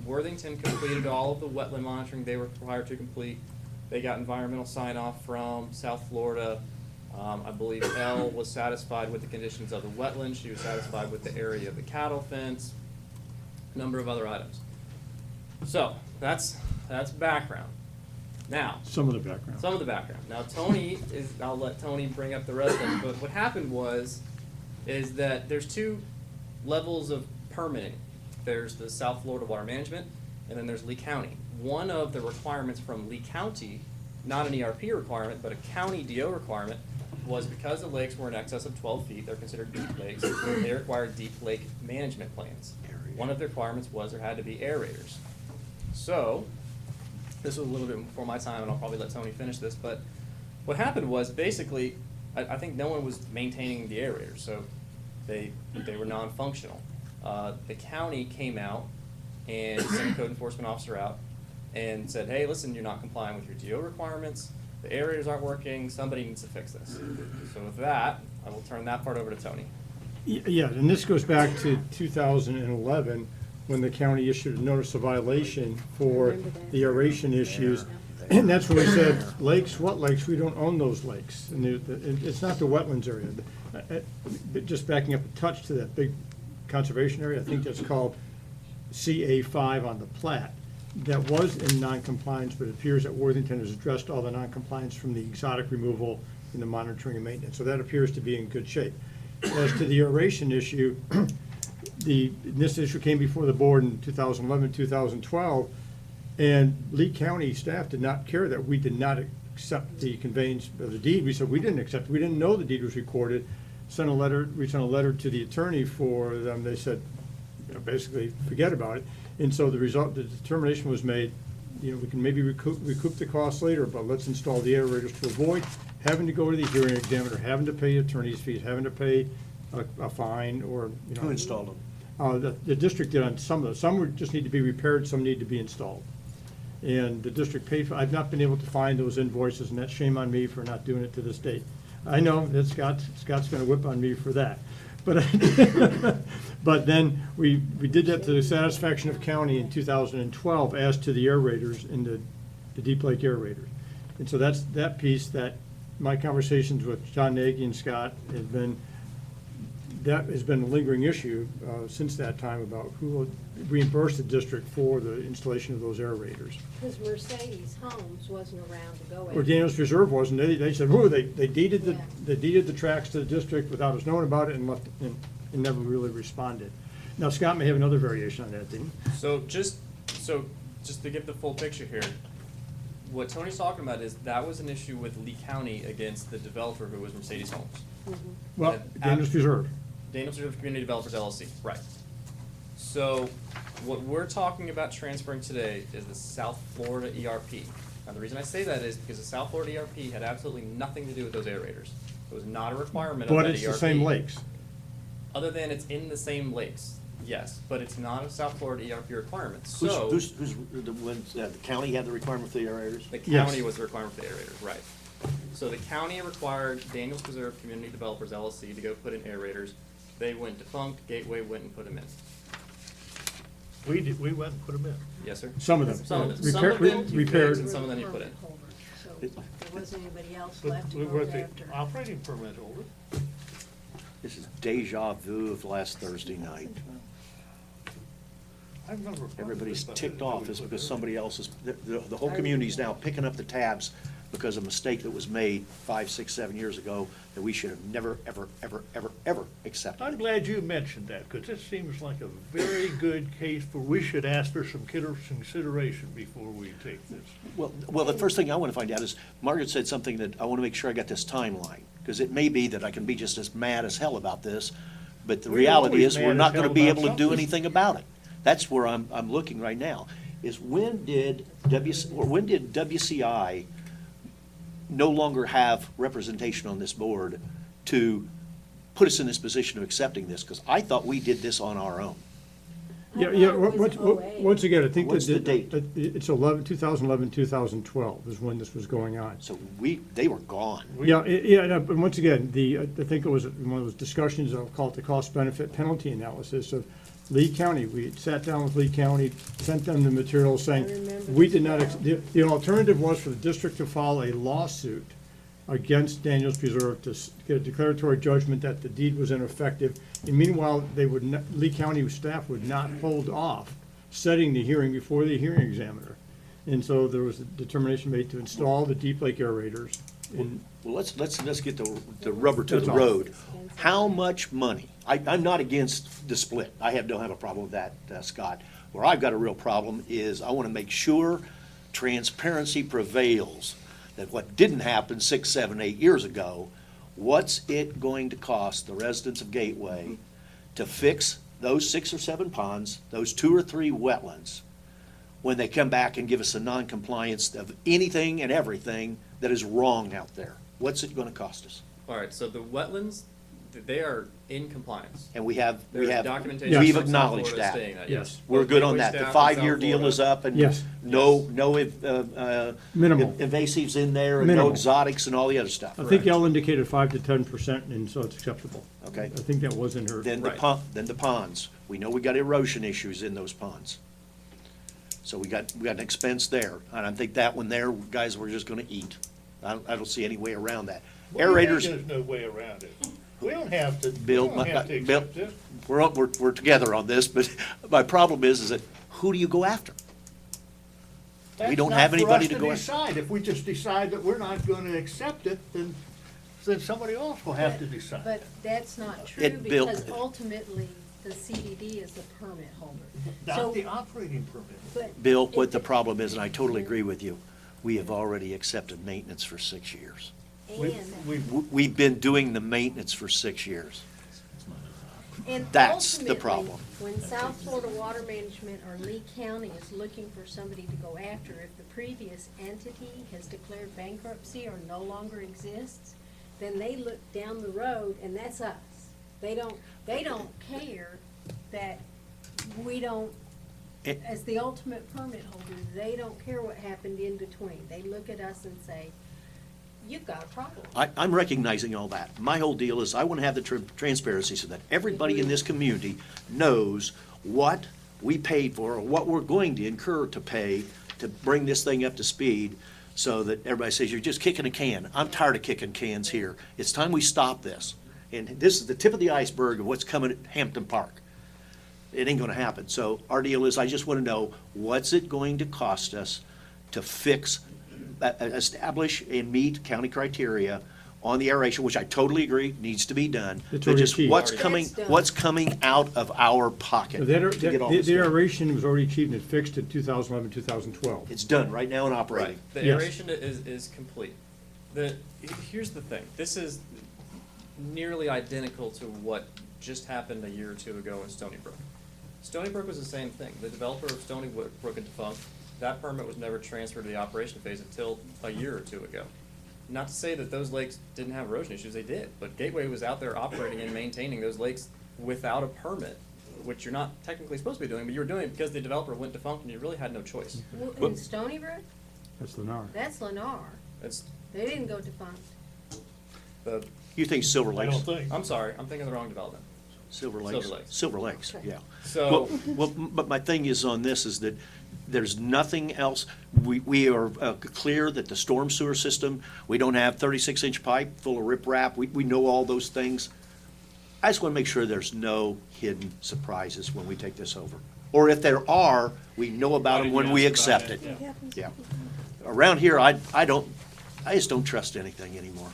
Worthington completed all of the wetland monitoring they were required to complete. They got environmental sign-off from South Florida. I believe Elle was satisfied with the conditions of the wetlands. She was satisfied with the area of the cattle fence, a number of other items. So, that's background. Now, Some of the background. some of the background. Now, Tony is, I'll let Tony bring up the rest of it, but what happened is that there's 2 levels of permitting. There's the South Florida Water Management, and then there's Lee County. One of the requirements from Lee County, not an ERP requirement, but a county DO requirement, was because the lakes were in excess of 12 feet, they're considered deep lakes, they required deep lake management plans. One of the requirements was there had to be aerators. So, this was a little bit before my time, and I'll probably let Tony finish this, but what happened was, basically, I think no one was maintaining the aerators, so they were non-functional. The county came out and sent a code enforcement officer out and said, hey, listen, you're not complying with your DO requirements, the aerators aren't working, somebody needs to fix this. So with that, I will turn that part over to Tony. Yeah, and this goes back to 2011, when the county issued a notice of violation for Remember that. the aeration issues. And that's when we said, lakes, what lakes? We don't own those lakes. And it's not the wetlands area. Just backing up a touch to that big conservation area, I think that's called CA5 on the plat. That was in non-compliance, but it appears that Worthington has addressed all the non-compliance from the exotic removal and the monitoring and maintenance. So that appears to be in good shape. As to the aeration issue, this issue came before the board in 2011, 2012, and Lee County staff did not care that we did not accept the conveyance of the deed. We said we didn't accept it. We didn't know the deed was recorded. We sent a letter to the attorney for them. They said, basically forget about it. And so the determination was made, we can maybe recoup the costs later, but let's install the aerators to avoid having to go to the hearing examiner, having to pay attorney's fees, having to pay a fine, or, Who installed them? The district did on some of those. Some just need to be repaired, some need to be installed. And the district paid for, I've not been able to find those invoices, and that's shame on me for not doing it to this date. I know that Scott's gonna whip on me for that. But, but then we did that to the satisfaction of county in 2012 as to the aerators in the Deep Lake aerators. And so that's that piece that my conversations with John Nagy and Scott that has been a lingering issue since that time about who will reimburse the district for the installation of those aerators. Because Mercedes Homes wasn't around to go Or after. Daniels Reserve wasn't. They said, whoa, they deeded Yeah. they deeded the tracks to the district without us knowing about it and left, and never really responded. Now, Scott may have another variation on that, didn't he? So just to get the full picture here, what Tony's talking about is that was an issue with Lee County against the developer who was Mercedes Homes. Well, And Daniels Reserve. Daniels Reserve Community Developers LLC, right. So what we're talking about transferring today is the South Florida ERP. Now, the reason I say that is because the South Florida ERP had absolutely nothing to do with those aerators. It was not a requirement of that But ERP. it's the same lakes. Other than it's in the same lakes, yes, but it's not a South Florida ERP requirement, Who's, so. who's the ones, the county had the requirement for the aerators? The Yes. county was the requirement for the aerators, right. So the county required Daniels Preserve Community Developers LLC to go put in aerators. They went defunct, Gateway went and put them in. We went and put them in. Yes, sir? Some of them. Some of them, Repair- some of them you repaired. fixed and some of them you put in. Permit holder, So there wasn't anybody else But left to we go were the after. operating permit holder. This is deja vu of last Thursday night. I've never. Everybody's ticked off is because somebody else is, the whole community's now picking up the tabs because of a mistake that was made 5, 6, 7 years ago that we should have never, ever, ever, ever, ever accepted. I'm glad you mentioned that, because this seems like a very good case for, we should ask for some consideration before we take this. Well, the first thing I want to find out is, Margaret said something that I want to make sure I got this timeline, because it may be that I can be just as mad as hell about this, but the We're reality always is, we're mad not as going to hell be about able to do something. anything about it. That's where I'm looking right now, is when did WCI no longer have representation on this board to put us in this position of accepting this? Because I thought we did this on our own. Yeah, I yeah, thought it was once again, I think What's the date? It's 2011, 2012 is when this was going on. So they were gone. Yeah, but once again, I think it was one of those discussions, I'll call it the cost-benefit penalty analysis of Lee County. We sat down with Lee County, sent them the material saying, remember we did not, that. the alternative was for the district to file a lawsuit against Daniels Preserve to get a declaratory judgment that the deed was ineffective. And meanwhile, Lee County staff would not hold off setting the hearing before the hearing examiner. And so there was a determination made to install the Deep Lake aerators. And Well, let's get the rubber to That's the all. road. How much money? I'm not against the split. I don't have a problem with that, Scott. Where I've got a real problem is I want to make sure transparency prevails, that what didn't happen 6, 7, 8 years ago, what's it going to cost the residents of Gateway to fix those 6 or 7 ponds, those 2 or 3 wetlands, when they come back and give us a non-compliance of anything and everything that is wrong out there? What's it gonna cost us? All right, so the wetlands, they are in compliance. And we have, There's documentation we've from South acknowledged Florida that. stating that, Yes. yes. We're Both good on Gateway that. The staff and South 5-year deal Florida. is up and Yes. no Minimal. invasives in there and no Minimal. exotics and all the other stuff. I think Elle indicated 5 to 10%, and so it's acceptable. Okay. I think that was in her. Then Right. the ponds. We know we got erosion issues in those ponds. So we got an expense there. And I think that one there, guys, we're just gonna eat. I don't see any way around that. What do you mean Aerators, there's no way around it? We don't have to, we Bill, don't have to Bill, accept this. we're together on this, but my problem is that who do you go after? That's don't not have for anybody us to go after. decide. If we just decide that we're not gonna accept it, then somebody else will have to decide. But that's not true, It built- because ultimately, the CDD is the permit holder. So, Not the operating permit. but Bill, if what the problem is, and I totally agree with you, we have already accepted maintenance for 6 years. We- And we- We've been doing the maintenance for 6 years. And That's the ultimately, problem. when South Florida Water Management or Lee County is looking for somebody to go after, if the previous entity has declared bankruptcy or no longer exists, then they look down the road, and that's us. They don't care that we don't, It- as the ultimate permit holder, they don't care what happened in between. They look at us and say, you've got a problem. I'm recognizing all that. My whole deal is I want to have the transparency so that everybody in this community knows what we paid for or what we're going to incur to pay to bring this thing up to speed so that everybody says, you're just kicking a can. I'm tired of kicking cans here. It's time we stop this. And this is the tip of the iceberg of what's coming at Hampton Park. It ain't gonna happen. So our deal is, I just wanna know, what's it going to cost us to fix, establish and meet county criteria on the aeration, which I totally agree needs to be done. It's But already just achieved. what's That's coming, done. what's coming out of our pocket That, to get all this the done? aeration was already achieved and fixed in 2011, 2012. It's done right now and operating. The Yes. aeration is complete. Here's the thing, this is nearly identical to what just happened a year or two ago in Stony Brook. Stony Brook was the same thing. The developer of Stony Brook had defunct. That permit was never transferred to the operation phase until a year or two ago. Not to say that those lakes didn't have erosion issues, they did, but Gateway was out there operating and maintaining those lakes without a permit, which you're not technically supposed to be doing, but you were doing it because the developer went defunct and you really had no choice. Well, in Stony Brook, That's Lennar. that's Lennar. It's They didn't go defunct. the, You think Silver I Lakes? don't think. I'm sorry, I'm thinking of the wrong development. Silver Lakes? Silver Lakes. Silver Lakes, Okay. yeah. So- Well, but my thing is on this is that there's nothing else. We are clear that the storm sewer system, we don't have 36-inch pipe full of riprap. We know all those things. I just want to make sure there's no hidden surprises when we take this over. Or if there are, we know about them when we accept it. It happens. Yeah. Around here, I just don't trust anything anymore.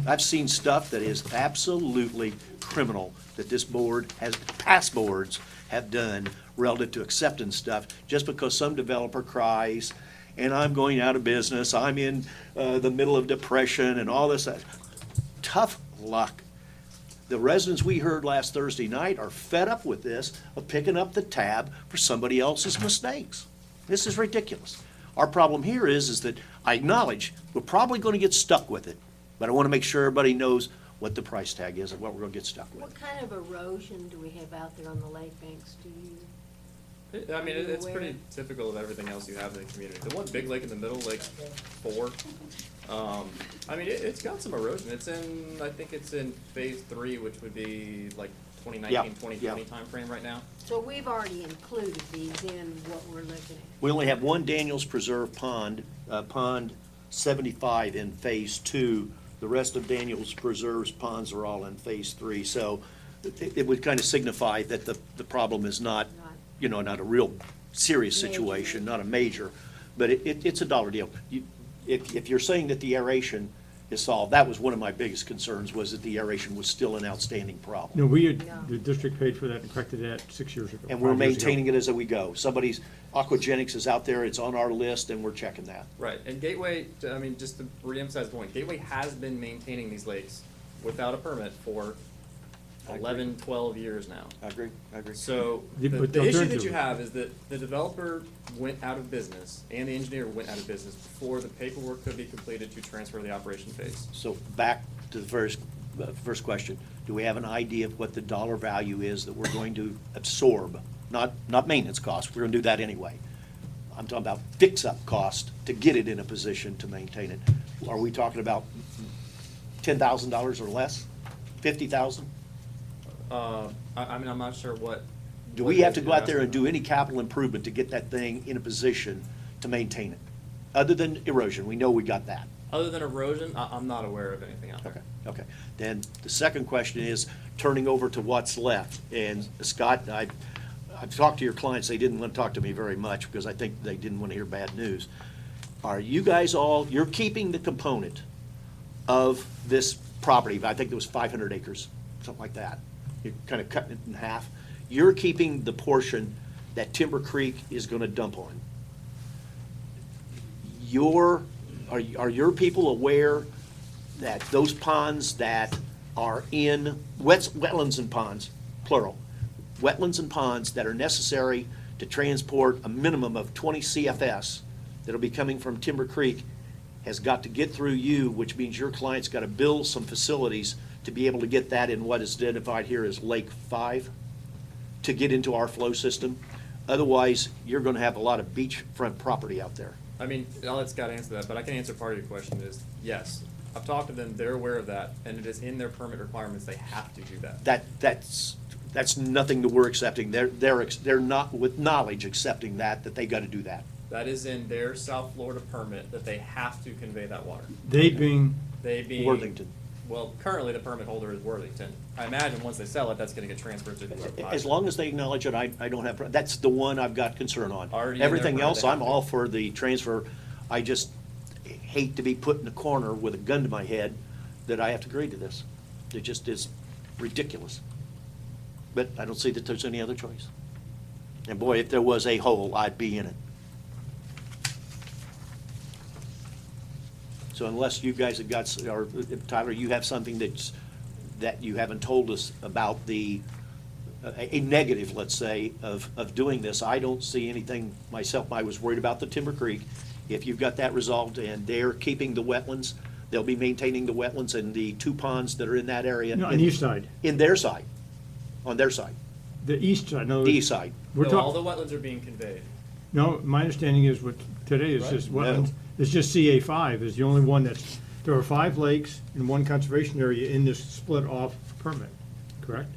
I've seen stuff that is absolutely criminal that this board has, past boards have done relative to accepting stuff just because some developer cries and I'm going out of business, I'm in the middle of depression and all this. Tough luck. The residents we heard last Thursday night are fed up with this, of picking up the tab for somebody else's mistakes. This is ridiculous. Our problem here is that I acknowledge we're probably going to get stuck with it, but I want to make sure everybody knows what the price tag is and what we're going to get stuck with. What kind of erosion do we have out there on the lake banks? Do you? I mean, Are you it's aware? pretty typical of everything else you have in the community. The one big lake in the middle, Lake 4, I mean, it's got some erosion. It's in, I think it's in phase 3, which would be like 2019, Yeah, 2020 yeah. timeframe right now. So we've already included these in what we're looking at. We only have one Daniels Preserve pond, Pond 75 in Phase 2. The rest of Daniels Preserve's ponds are all in Phase 3. So it would kind of signify that the problem is not, not a real serious Major. situation, not a major, but it's a dollar deal. If you're saying that the aeration is solved, that was one of my biggest concerns, was that the aeration was still an outstanding problem. No, No. the district paid for that and corrected that 6 years ago. And we're 5 years ago. maintaining it as we go. Somebody's, Aquagenics is out there, it's on our list, and we're checking that. Right, and Gateway, I mean, just to reemphasize the point, Gateway has been maintaining these lakes without a permit for I agree. 11, 12 years now. I agree. So, The- the but the issue that alternative- you have is that the developer went out of business and the engineer went out of business before the paperwork could be completed to transfer the operation phase. So back to the first question, do we have an idea of what the dollar value is that we're going to absorb? Not maintenance costs, we're gonna do that anyway. I'm talking about fix-up cost to get it in a position to maintain it. Are we talking about $10,000 or less? 50,000? I mean, I'm not sure what. Do what we have to you're go out there and asking. do any capital improvement to get that thing in a position to maintain it? Other than erosion, we know we got that. Other than erosion, I'm not aware of anything out there. Okay. Then the second question is turning over to what's left. And Scott, I've talked to your clients, they didn't want to talk to me very much because I think they didn't want to hear bad news. Are you guys you're keeping the component of this property, I think it was 500 acres, something like that. You're kind of cutting it in half. You're keeping the portion that Timber Creek is going to dump on. Are your people aware that those ponds that are in wetlands and ponds plural, wetlands and ponds that are necessary to transport a minimum of 20 CFS that'll be coming from Timber Creek has got to get through you, which means your client's got to build some facilities to be able to get that in what is identified here as Lake 5 to get into our flow system. Otherwise, you're going to have a lot of beachfront property out there. I mean, I'll let Scott answer that, but I can answer part of your question is, yes. I've talked to them, they're aware of that, and it is in their permit requirements, they have to do that. That's nothing that we're accepting. They're not with knowledge accepting that they got to do that. That is in their South Florida permit, that they have to convey that water. They being, They being. Worthington. Well, currently the permit holder is Worthington. I imagine once they sell it, that's gonna get transferred to whoever buys As it. long as they acknowledge it, I don't have, that's the one I've got concern on. Already in their Everything permit, else, they have I'm to. all for the transfer. I just hate to be put in a corner with a gun to my head that I have to agree to this. It just is ridiculous. But I don't see that there's any other choice. And boy, if there was a hole, I'd be in it. So unless you guys have got, or if Tyler, you have something that you haven't told us about a negative, let's say, of doing this, I don't see anything myself. I was worried about the Timber Creek. If you've got that resolved and they're keeping the wetlands, they'll be maintaining the wetlands and the 2 ponds that are in that area. no, on the east side, In their side, on their side, the east side, no. the east side. We're No, all the talking, wetlands are being conveyed. no, my understanding is what today is just wetlands, it's just CA5 is the only one that's, there are 5 lakes and 1 conservation area in this split off permit, correct?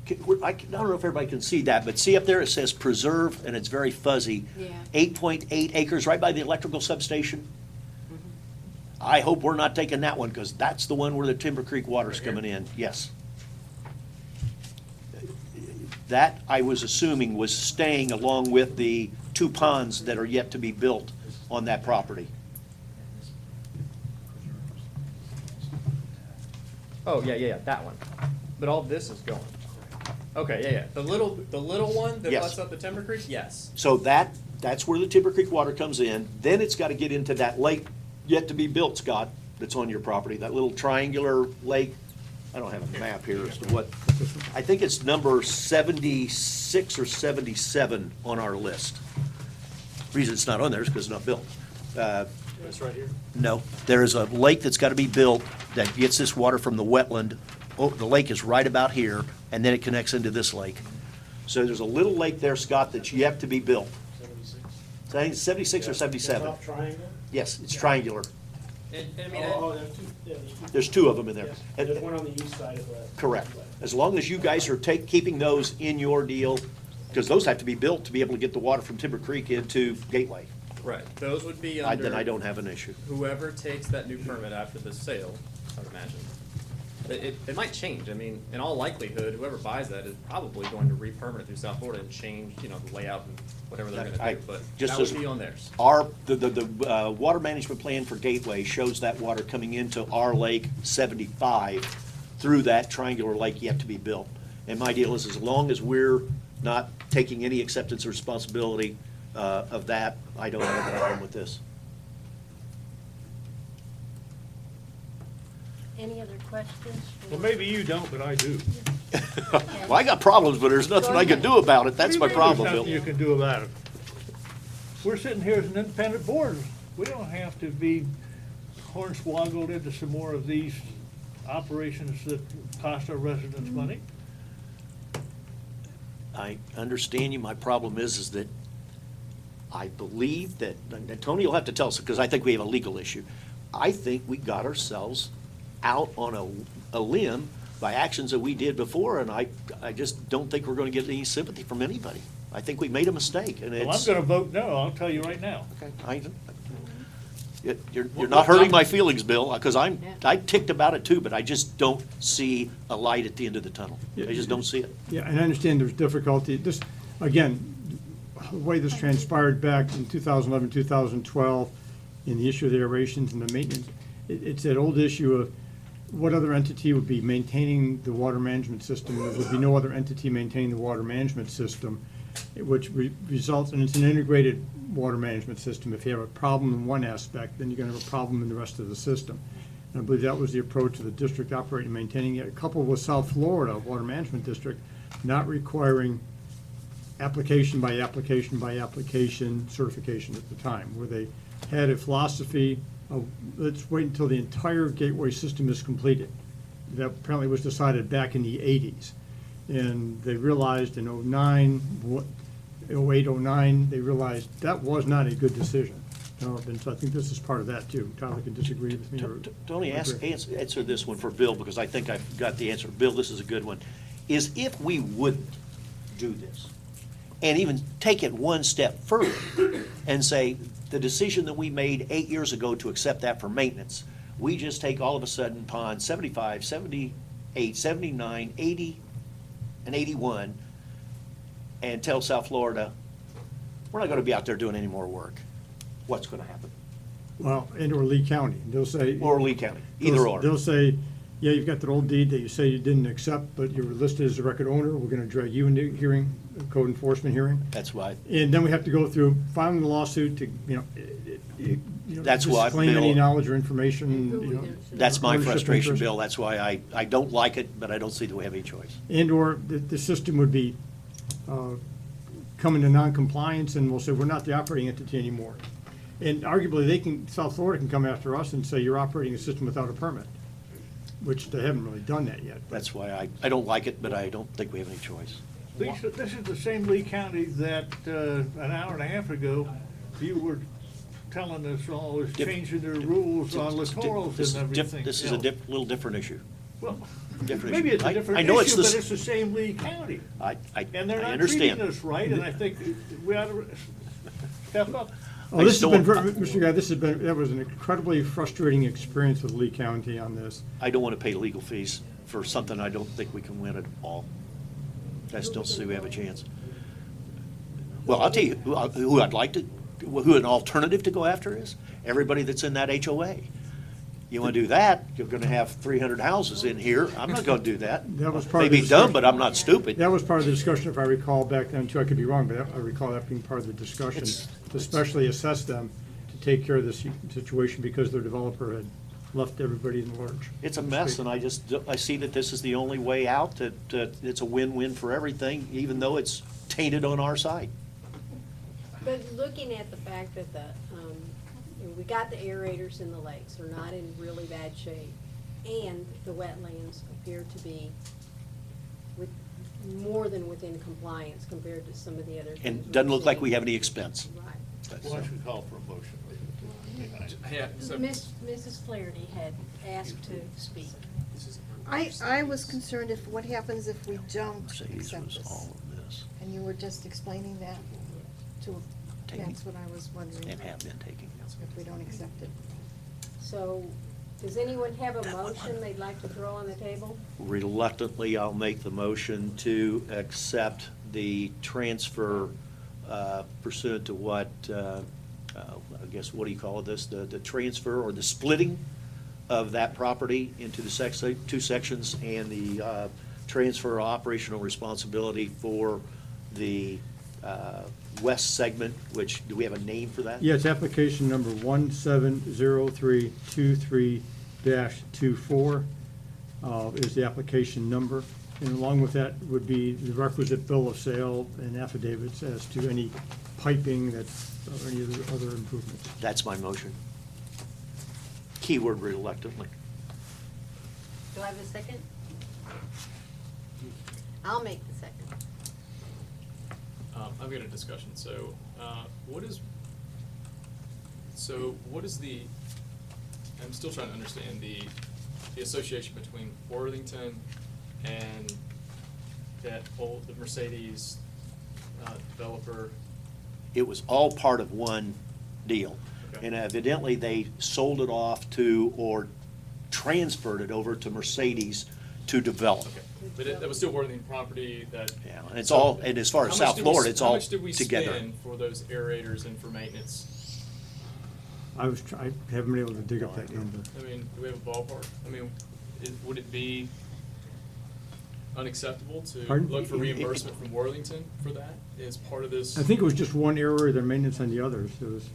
I don't know if everybody can see that, but see up there, it says preserve, and it's very fuzzy. Yeah. 8.8 acres, right by the electrical substation. I hope we're not taking that one, because that's the one where the Timber Creek water's coming in, yes. That, I was assuming, was staying along with the 2 ponds that are yet to be built on that property. Oh, yeah, that one. But all this is going. Okay, yeah. The little one that Yes. butts up the Timber Creek, yes. So that's where the Timber Creek water comes in. Then it's got to get into that lake yet to be built, Scott, that's on your property, that little triangular lake. I don't have a map here as to what, I think it's number 76 or 77 on our list. Reason it's not on there is because it's not built. That's right here. No, there is a lake that's got to be built that gets this water from the wetland. Oh, the lake is right about here, and then it connects into this lake. So there's a little lake there, Scott, that's yet to be built. 76. So I think it's 76 or 77. Top triangle? Yes, it's triangular. And I mean, Oh, there's 2, yeah, there's 2. There's 2 of them in there. Yes, And- there's one on the east side of the. Correct. As long as you guys are keeping those in your deal, because those have to be built to be able to get the water from Timber Creek into Gateway. right, those would be under. Then I don't have an issue. Whoever takes that new permit after the sale, I would imagine. It might change. I mean, in all likelihood, whoever buys that is probably going to re-permit it through South Florida and change, the layout and whatever they're I- gonna do, but just that as- would be on theirs. The water management plan for Gateway shows that water coming into our lake 75 through that triangular lake yet to be built. And my deal is, as long as we're not taking any acceptance or responsibility of that, I don't have a problem with this. Any other questions? Well, maybe you don't, but I do. Well, I got problems, but there's nothing I can do about it. That's my problem, There's nothing you Bill. can do about it. We're sitting here as an independent board. We don't have to be hornswoggled into some more of these operations that cost our residents money. I understand you. My problem is that I believe that, and Tony, you'll have to tell us, because I think we have a legal issue. I think we got ourselves out on a limb by actions that we did before, and I just don't think we're gonna get any sympathy from anybody. I think we made a mistake, and Well, I'm it's. gonna vote no, I'll tell you right now. Okay, you're not hurting my feelings, Bill, because I'm ticked about it too, but I just don't see a light at the end of the tunnel. I just don't see it. Yeah, and I understand there's difficulty. This, again, the way this transpired back in 2011, 2012, in the issue of the aerations and the maintenance, it's that old issue of what other entity would be maintaining the water management system? There would be no other entity maintaining the water management system, which results, and it's an integrated water management system. If you have a problem in one aspect, then you're gonna have a problem in the rest of the system. And I believe that was the approach of the district operating and maintaining it, coupled with South Florida Water Management District, not requiring application by application by application certification at the time, where they had a philosophy of, let's wait until the entire gateway system is completed. That apparently was decided back in the 80s. And they realized in 08, 09, they realized that was not a good decision. And so I think this is part of that too. Tyler can disagree with me or. Tony, answer this one for Bill, because I think I've got the answer. Bill, this is a good one. Is if we wouldn't do this, and even take it one step further, and say, the decision that we made 8 years ago to accept that for maintenance, we just take all of a sudden pond 75, 78, 79, 80, and 81, and tell South Florida, we're not gonna be out there doing any more work. What's gonna happen? Well, and/or Lee County. They'll say. Or Lee County, either or. They'll say, yeah, you've got that old deed that you say you didn't accept, but you were listed as a record owner. We're gonna drag you into hearing, a code enforcement hearing. That's why. And then we have to go through filing the lawsuit to, That's why, disclaim any Bill- knowledge or information, That's my ownership frustration, interest. Bill. That's why I don't like it, but I don't see that we have any choice. And/or the system would be, come into non-compliance and we'll say, we're not the operating entity anymore. And arguably, South Florida can come after us and say, you're operating a system without a permit, which they haven't really done that yet. That's why I don't like it, but I don't think we have any choice. Lisa, this is the same Lee County that, an hour and a half ago, you were telling us all is changing their rules on littorals and everything. This is a else. Little different issue. Well, different maybe issue. it's a I different know issue, it's but the- it's the same Lee County. I And they're not understand. treating us right, and I think we ought to step up. Oh, I this just has been, don't- Mr. Guy, that was an incredibly frustrating experience with Lee County on this. I don't want to pay legal fees for something I don't think we can win at all. I just don't see we have a chance. Well, I'll tell you who I'd like to, who an alternative to go after is, everybody that's in that HOA. You want to do that, you're going to have 300 houses in here. I'm not going to do that. That was part of the Maybe dumb, discussion. but I'm not stupid. That was part of the discussion, if I recall back then too. I could be wrong, but I recall that being part of the discussion, to especially assess them to take care of this situation because their developer had left everybody in the lurch. It's a mess, and I see that this is the only way out, that it's a win-win for everything, even though it's tainted on our side. But looking at the fact that we got the aerators in the lakes, they're not in really bad shape, and the wetlands appear to be more than within compliance compared to some of the other things. And we've doesn't look like seen. we have any expense. Right. Why don't you call for a motion? Yeah, so. Mrs. Flaherty had asked to speak. I was concerned what happens if we don't Mercedes accept was this? all of this, And you were just explaining that to, Taking. that's what I was wondering. and have been taking. If we don't accept it. So, does anyone have a motion they'd like to throw on the table? Reluctantly, I'll make the motion to accept the transfer pursuant to what, I guess, what do you call this? The transfer or the splitting of that property into the two sections, and the transfer of operational responsibility for the west segment, which, do we have a name for that? Yeah, it's application number 170323-24 is the application number. And along with that would be the requisite bill of sale and affidavits as to any piping that's, or any of the other improvements. That's my motion. Keyword reluctantly. Do I have a second? I'll make the second. I've got a discussion, so, what is the, I'm still trying to understand the association between Worthington and the Mercedes, developer? It was all part of one deal. Okay. And evidently, they sold it off to, or transferred it over to Mercedes to develop. Okay, but that was still Worthington property that. Yeah, and it's all, and as far as South Florida, it's all How much did we together. spend for those aerators and for maintenance? I haven't been able to dig up that number. I mean, do we have a ballpark? I mean, would it be unacceptable to Pardon? look for reimbursement from Worthington for that as part of this? I think it was just one area, their maintenance on the others. It was,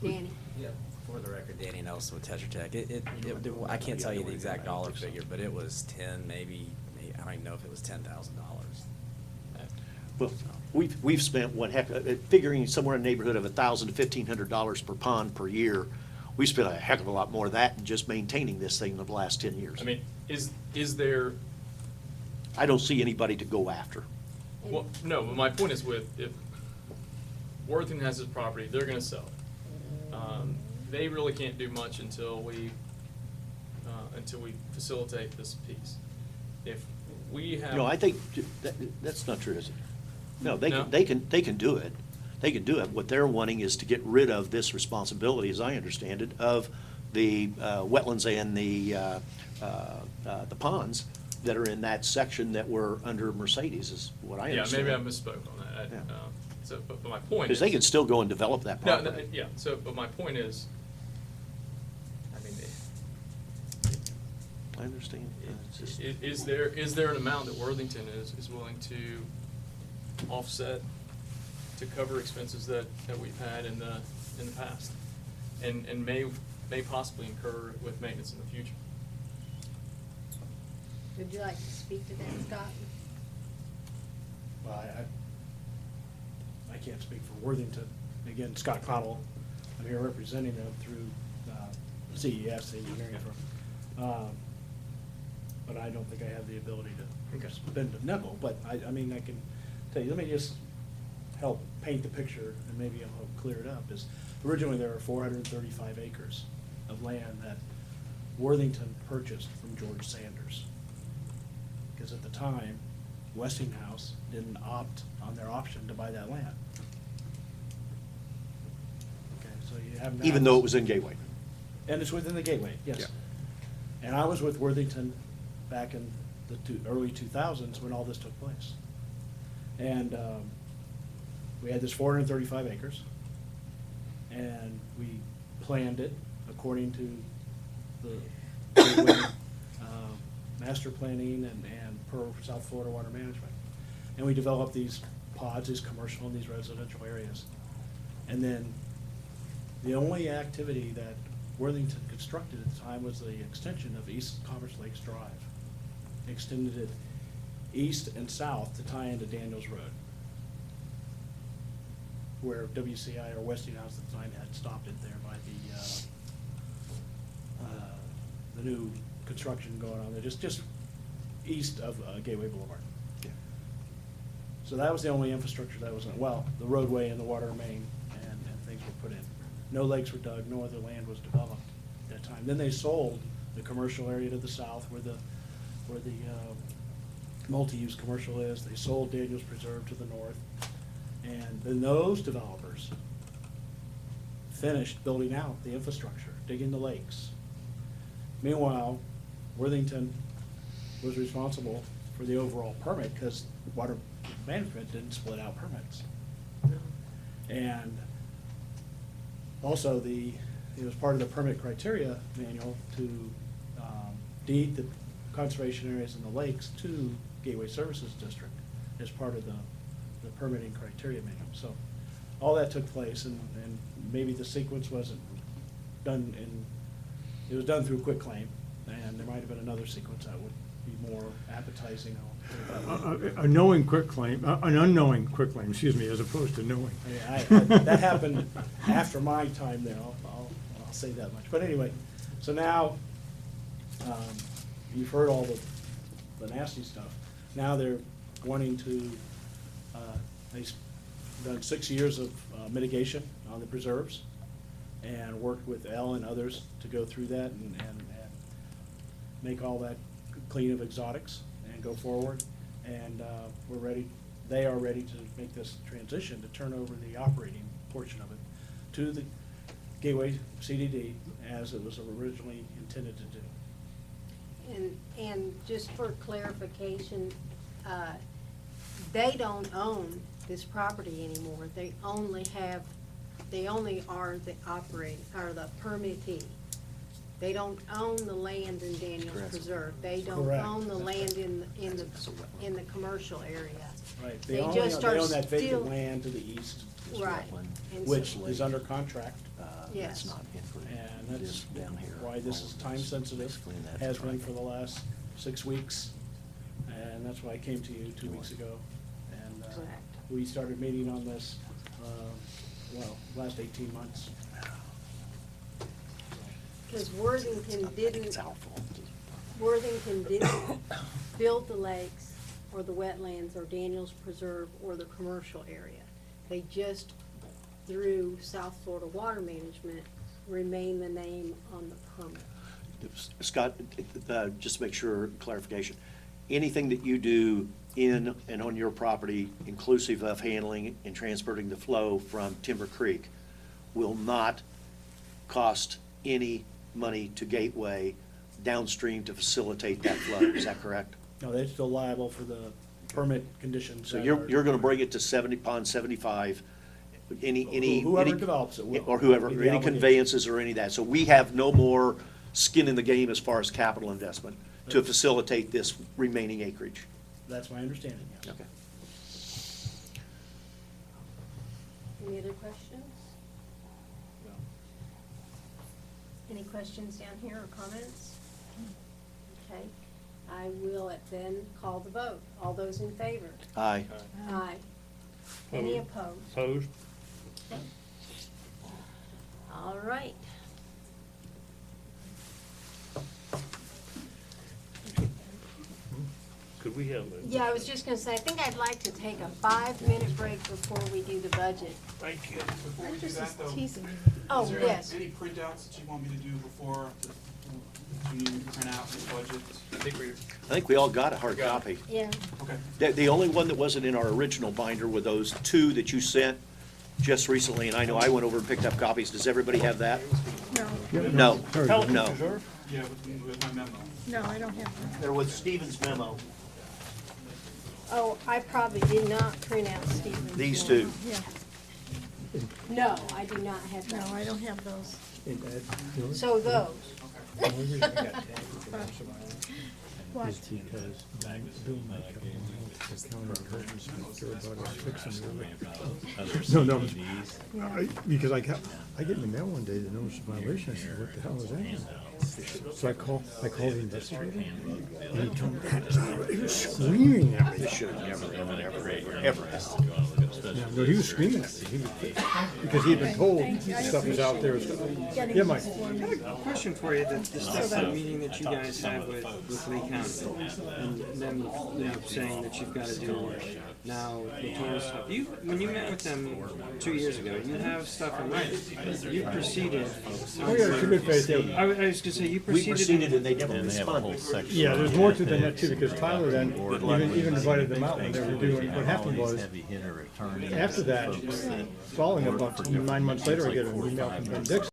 Danny? For the record, Danny Nelson with Tetra Tech. I can't tell you the exact dollar figure, but it was 10, maybe I don't even know if it was $10,000. Well, we've spent, figuring somewhere in the neighborhood of $1,000 to $1,500 per pond per year. We spent a heck of a lot more of that in just maintaining this thing in the last 10 years. I mean, is there, I don't see anybody to go after. well, no, but my point is if Worthington has this property, they're gonna sell it. They really can't do much until we facilitate this piece. If we have. No, I think that's not true, is it? No, they No? they can do it. They can do it. What they're wanting is to get rid of this responsibility, as I understand it, of the wetlands and the ponds that are in that section that were under Mercedes, is what I Yeah, understand. maybe I misspoke on that. Yeah. But my point is. Because they can still go and develop that No, property. yeah, but my point is, I mean, I understand. It's just- is there an amount that Worthington is willing to offset to cover expenses that we've had in the past? And may possibly incur with maintenance in the future? Would you like to speak to that, Scott? Well, I can't speak for Worthington. Again, Scott Cottle, I'm here representing them through CES, the engineering firm. But I don't think I have the ability to spend a nickel, but I mean, I can tell you, let me just help paint the picture, and maybe I'll help clear it up, is originally there were 435 acres of land that Worthington purchased from George Sanders. Because at the time, Westinghouse didn't opt on their option to buy that land. Okay, so you have now. Even though it was in Gateway. And it's within the gateway, yes. Yeah. And I was with Worthington back in the early 2000s when all this took place. And we had this 435 acres, and we planned it according to the gateway master planning and per South Florida Water Management. And we developed these pods, these commercial and these residential areas. And then the only activity that Worthington constructed at the time was the extension of East Commerce Lakes Drive. Extended it east and south to tie into Daniels Road, where WCI or Westinghouse at the time had stopped it there by the new construction going on there, just east of Gateway Boulevard. Yeah. So that was the only infrastructure that was, well, the roadway and the water main and things were put in. No lakes were dug, no other land was developed at that time. Then they sold the commercial area to the south where the multi-use commercial is. They sold Daniels Preserve to the north. And then those developers finished building out the infrastructure, digging the lakes. Meanwhile, Worthington was responsible for the overall permit because water management didn't split out permits. And also it was part of the permit criteria manual to deed the conservation areas in the lakes to Gateway Services District as part of the permitting criteria manual. So all that took place, and maybe the sequence wasn't done it was done through quitclaim, and there might have been another sequence that would be more appetizing. A knowing quitclaim, an unknowing quitclaim, excuse me, as opposed to knowing. That happened after my time there, I'll say that much. But anyway, so now, you've heard all the nasty stuff. Now they're wanting to, they've done 6 years of mitigation on the preserves and worked with Al and others to go through that and make all that clean of exotics and go forward. And they are ready to make this transition to turn over the operating portion of it to the Gateway CDD as it was originally intended to do. And just for clarification, they don't own this property anymore. They only are the permittee. They don't own the land in Daniels Correct. Preserve. They don't Correct. own the That's land right. in the commercial area. Right, They they own just are that vacant still- land to the east, Right. And which so- is under contract. Yes. That's not included. And that's This down here. why this is time sensitive, Basically in that has been triangle. for the last 6 weeks. And that's why I came to you 2 weeks ago. And Correct. we started meeting on this, last 18 months. Because Worthington didn't, It's our fault. Worthington didn't build the lakes or the wetlands or Daniels Preserve or the commercial area. They just, through South Florida Water Management, remain the name on the permit. Scott, just to make sure, clarification, anything that you do in and on your property, inclusive of handling and transporting the flow from Timber Creek, will not cost any money to Gateway downstream to facilitate that flow, is that correct? No, they're still liable for the permit conditions. So that you're are- gonna bring it to Pond 75, any. Whoever develops it will. Or whoever, Be the any obligation. conveyances or any of that. So we have no more skin in the game as far as capital investment to facilitate this remaining acreage. That's my understanding, yes. Okay. Any other questions? Any questions down here or comments? Okay, I will then call the vote. All those in favor? Aye. Aye. Any opposed? Opposed? Okay. All right. Could we have a? Yeah, I was just gonna say, I think I'd like to take a 5-minute break before we do the budget. Thank you. Before we do that, though, Teasing me. Oh, is there yes. any printouts that you want me to do before, that you need me to print out the budget? I think we all got a hard copy. Yeah. Okay. The only one that wasn't in our original binder were those two that you sent just recently, and I know I went over and picked up copies. Does everybody have that? No, No, Sorry. no. Yeah, with my memo. no, I don't have that. They're with Stephen's memo. Oh, I probably did not print out Stephen's. These memo. two. Yeah, No, I do not have no, those. I don't have those. So those. The only reason I got tagged with the loss of violence What? is because Bill Mike got the county code inspector about us fixing the No, no, because I get in the mail one day, the notice of violation, I said, what the hell is that? So I called the investigator, and he told me, he was screaming at me. This should have ever happened. No, he was screaming at me, he was pissed, because he had been told stuff was out there. Yeah, Mike. Question for you, the stuff meeting that you guys had with Lee County, and them, saying that you've got to do now the total stuff. When you met with them 2 years ago, you have stuff in writing. You proceeded. Oh, yeah, it's a good faith, yeah. I was gonna say, you We proceeded. proceeded and they never responded. Yeah, there's more to it than that too, because Tyler then even invited them out when they were doing, what happened was, after that, following about 9 months later, I get an email from Ben Dixon.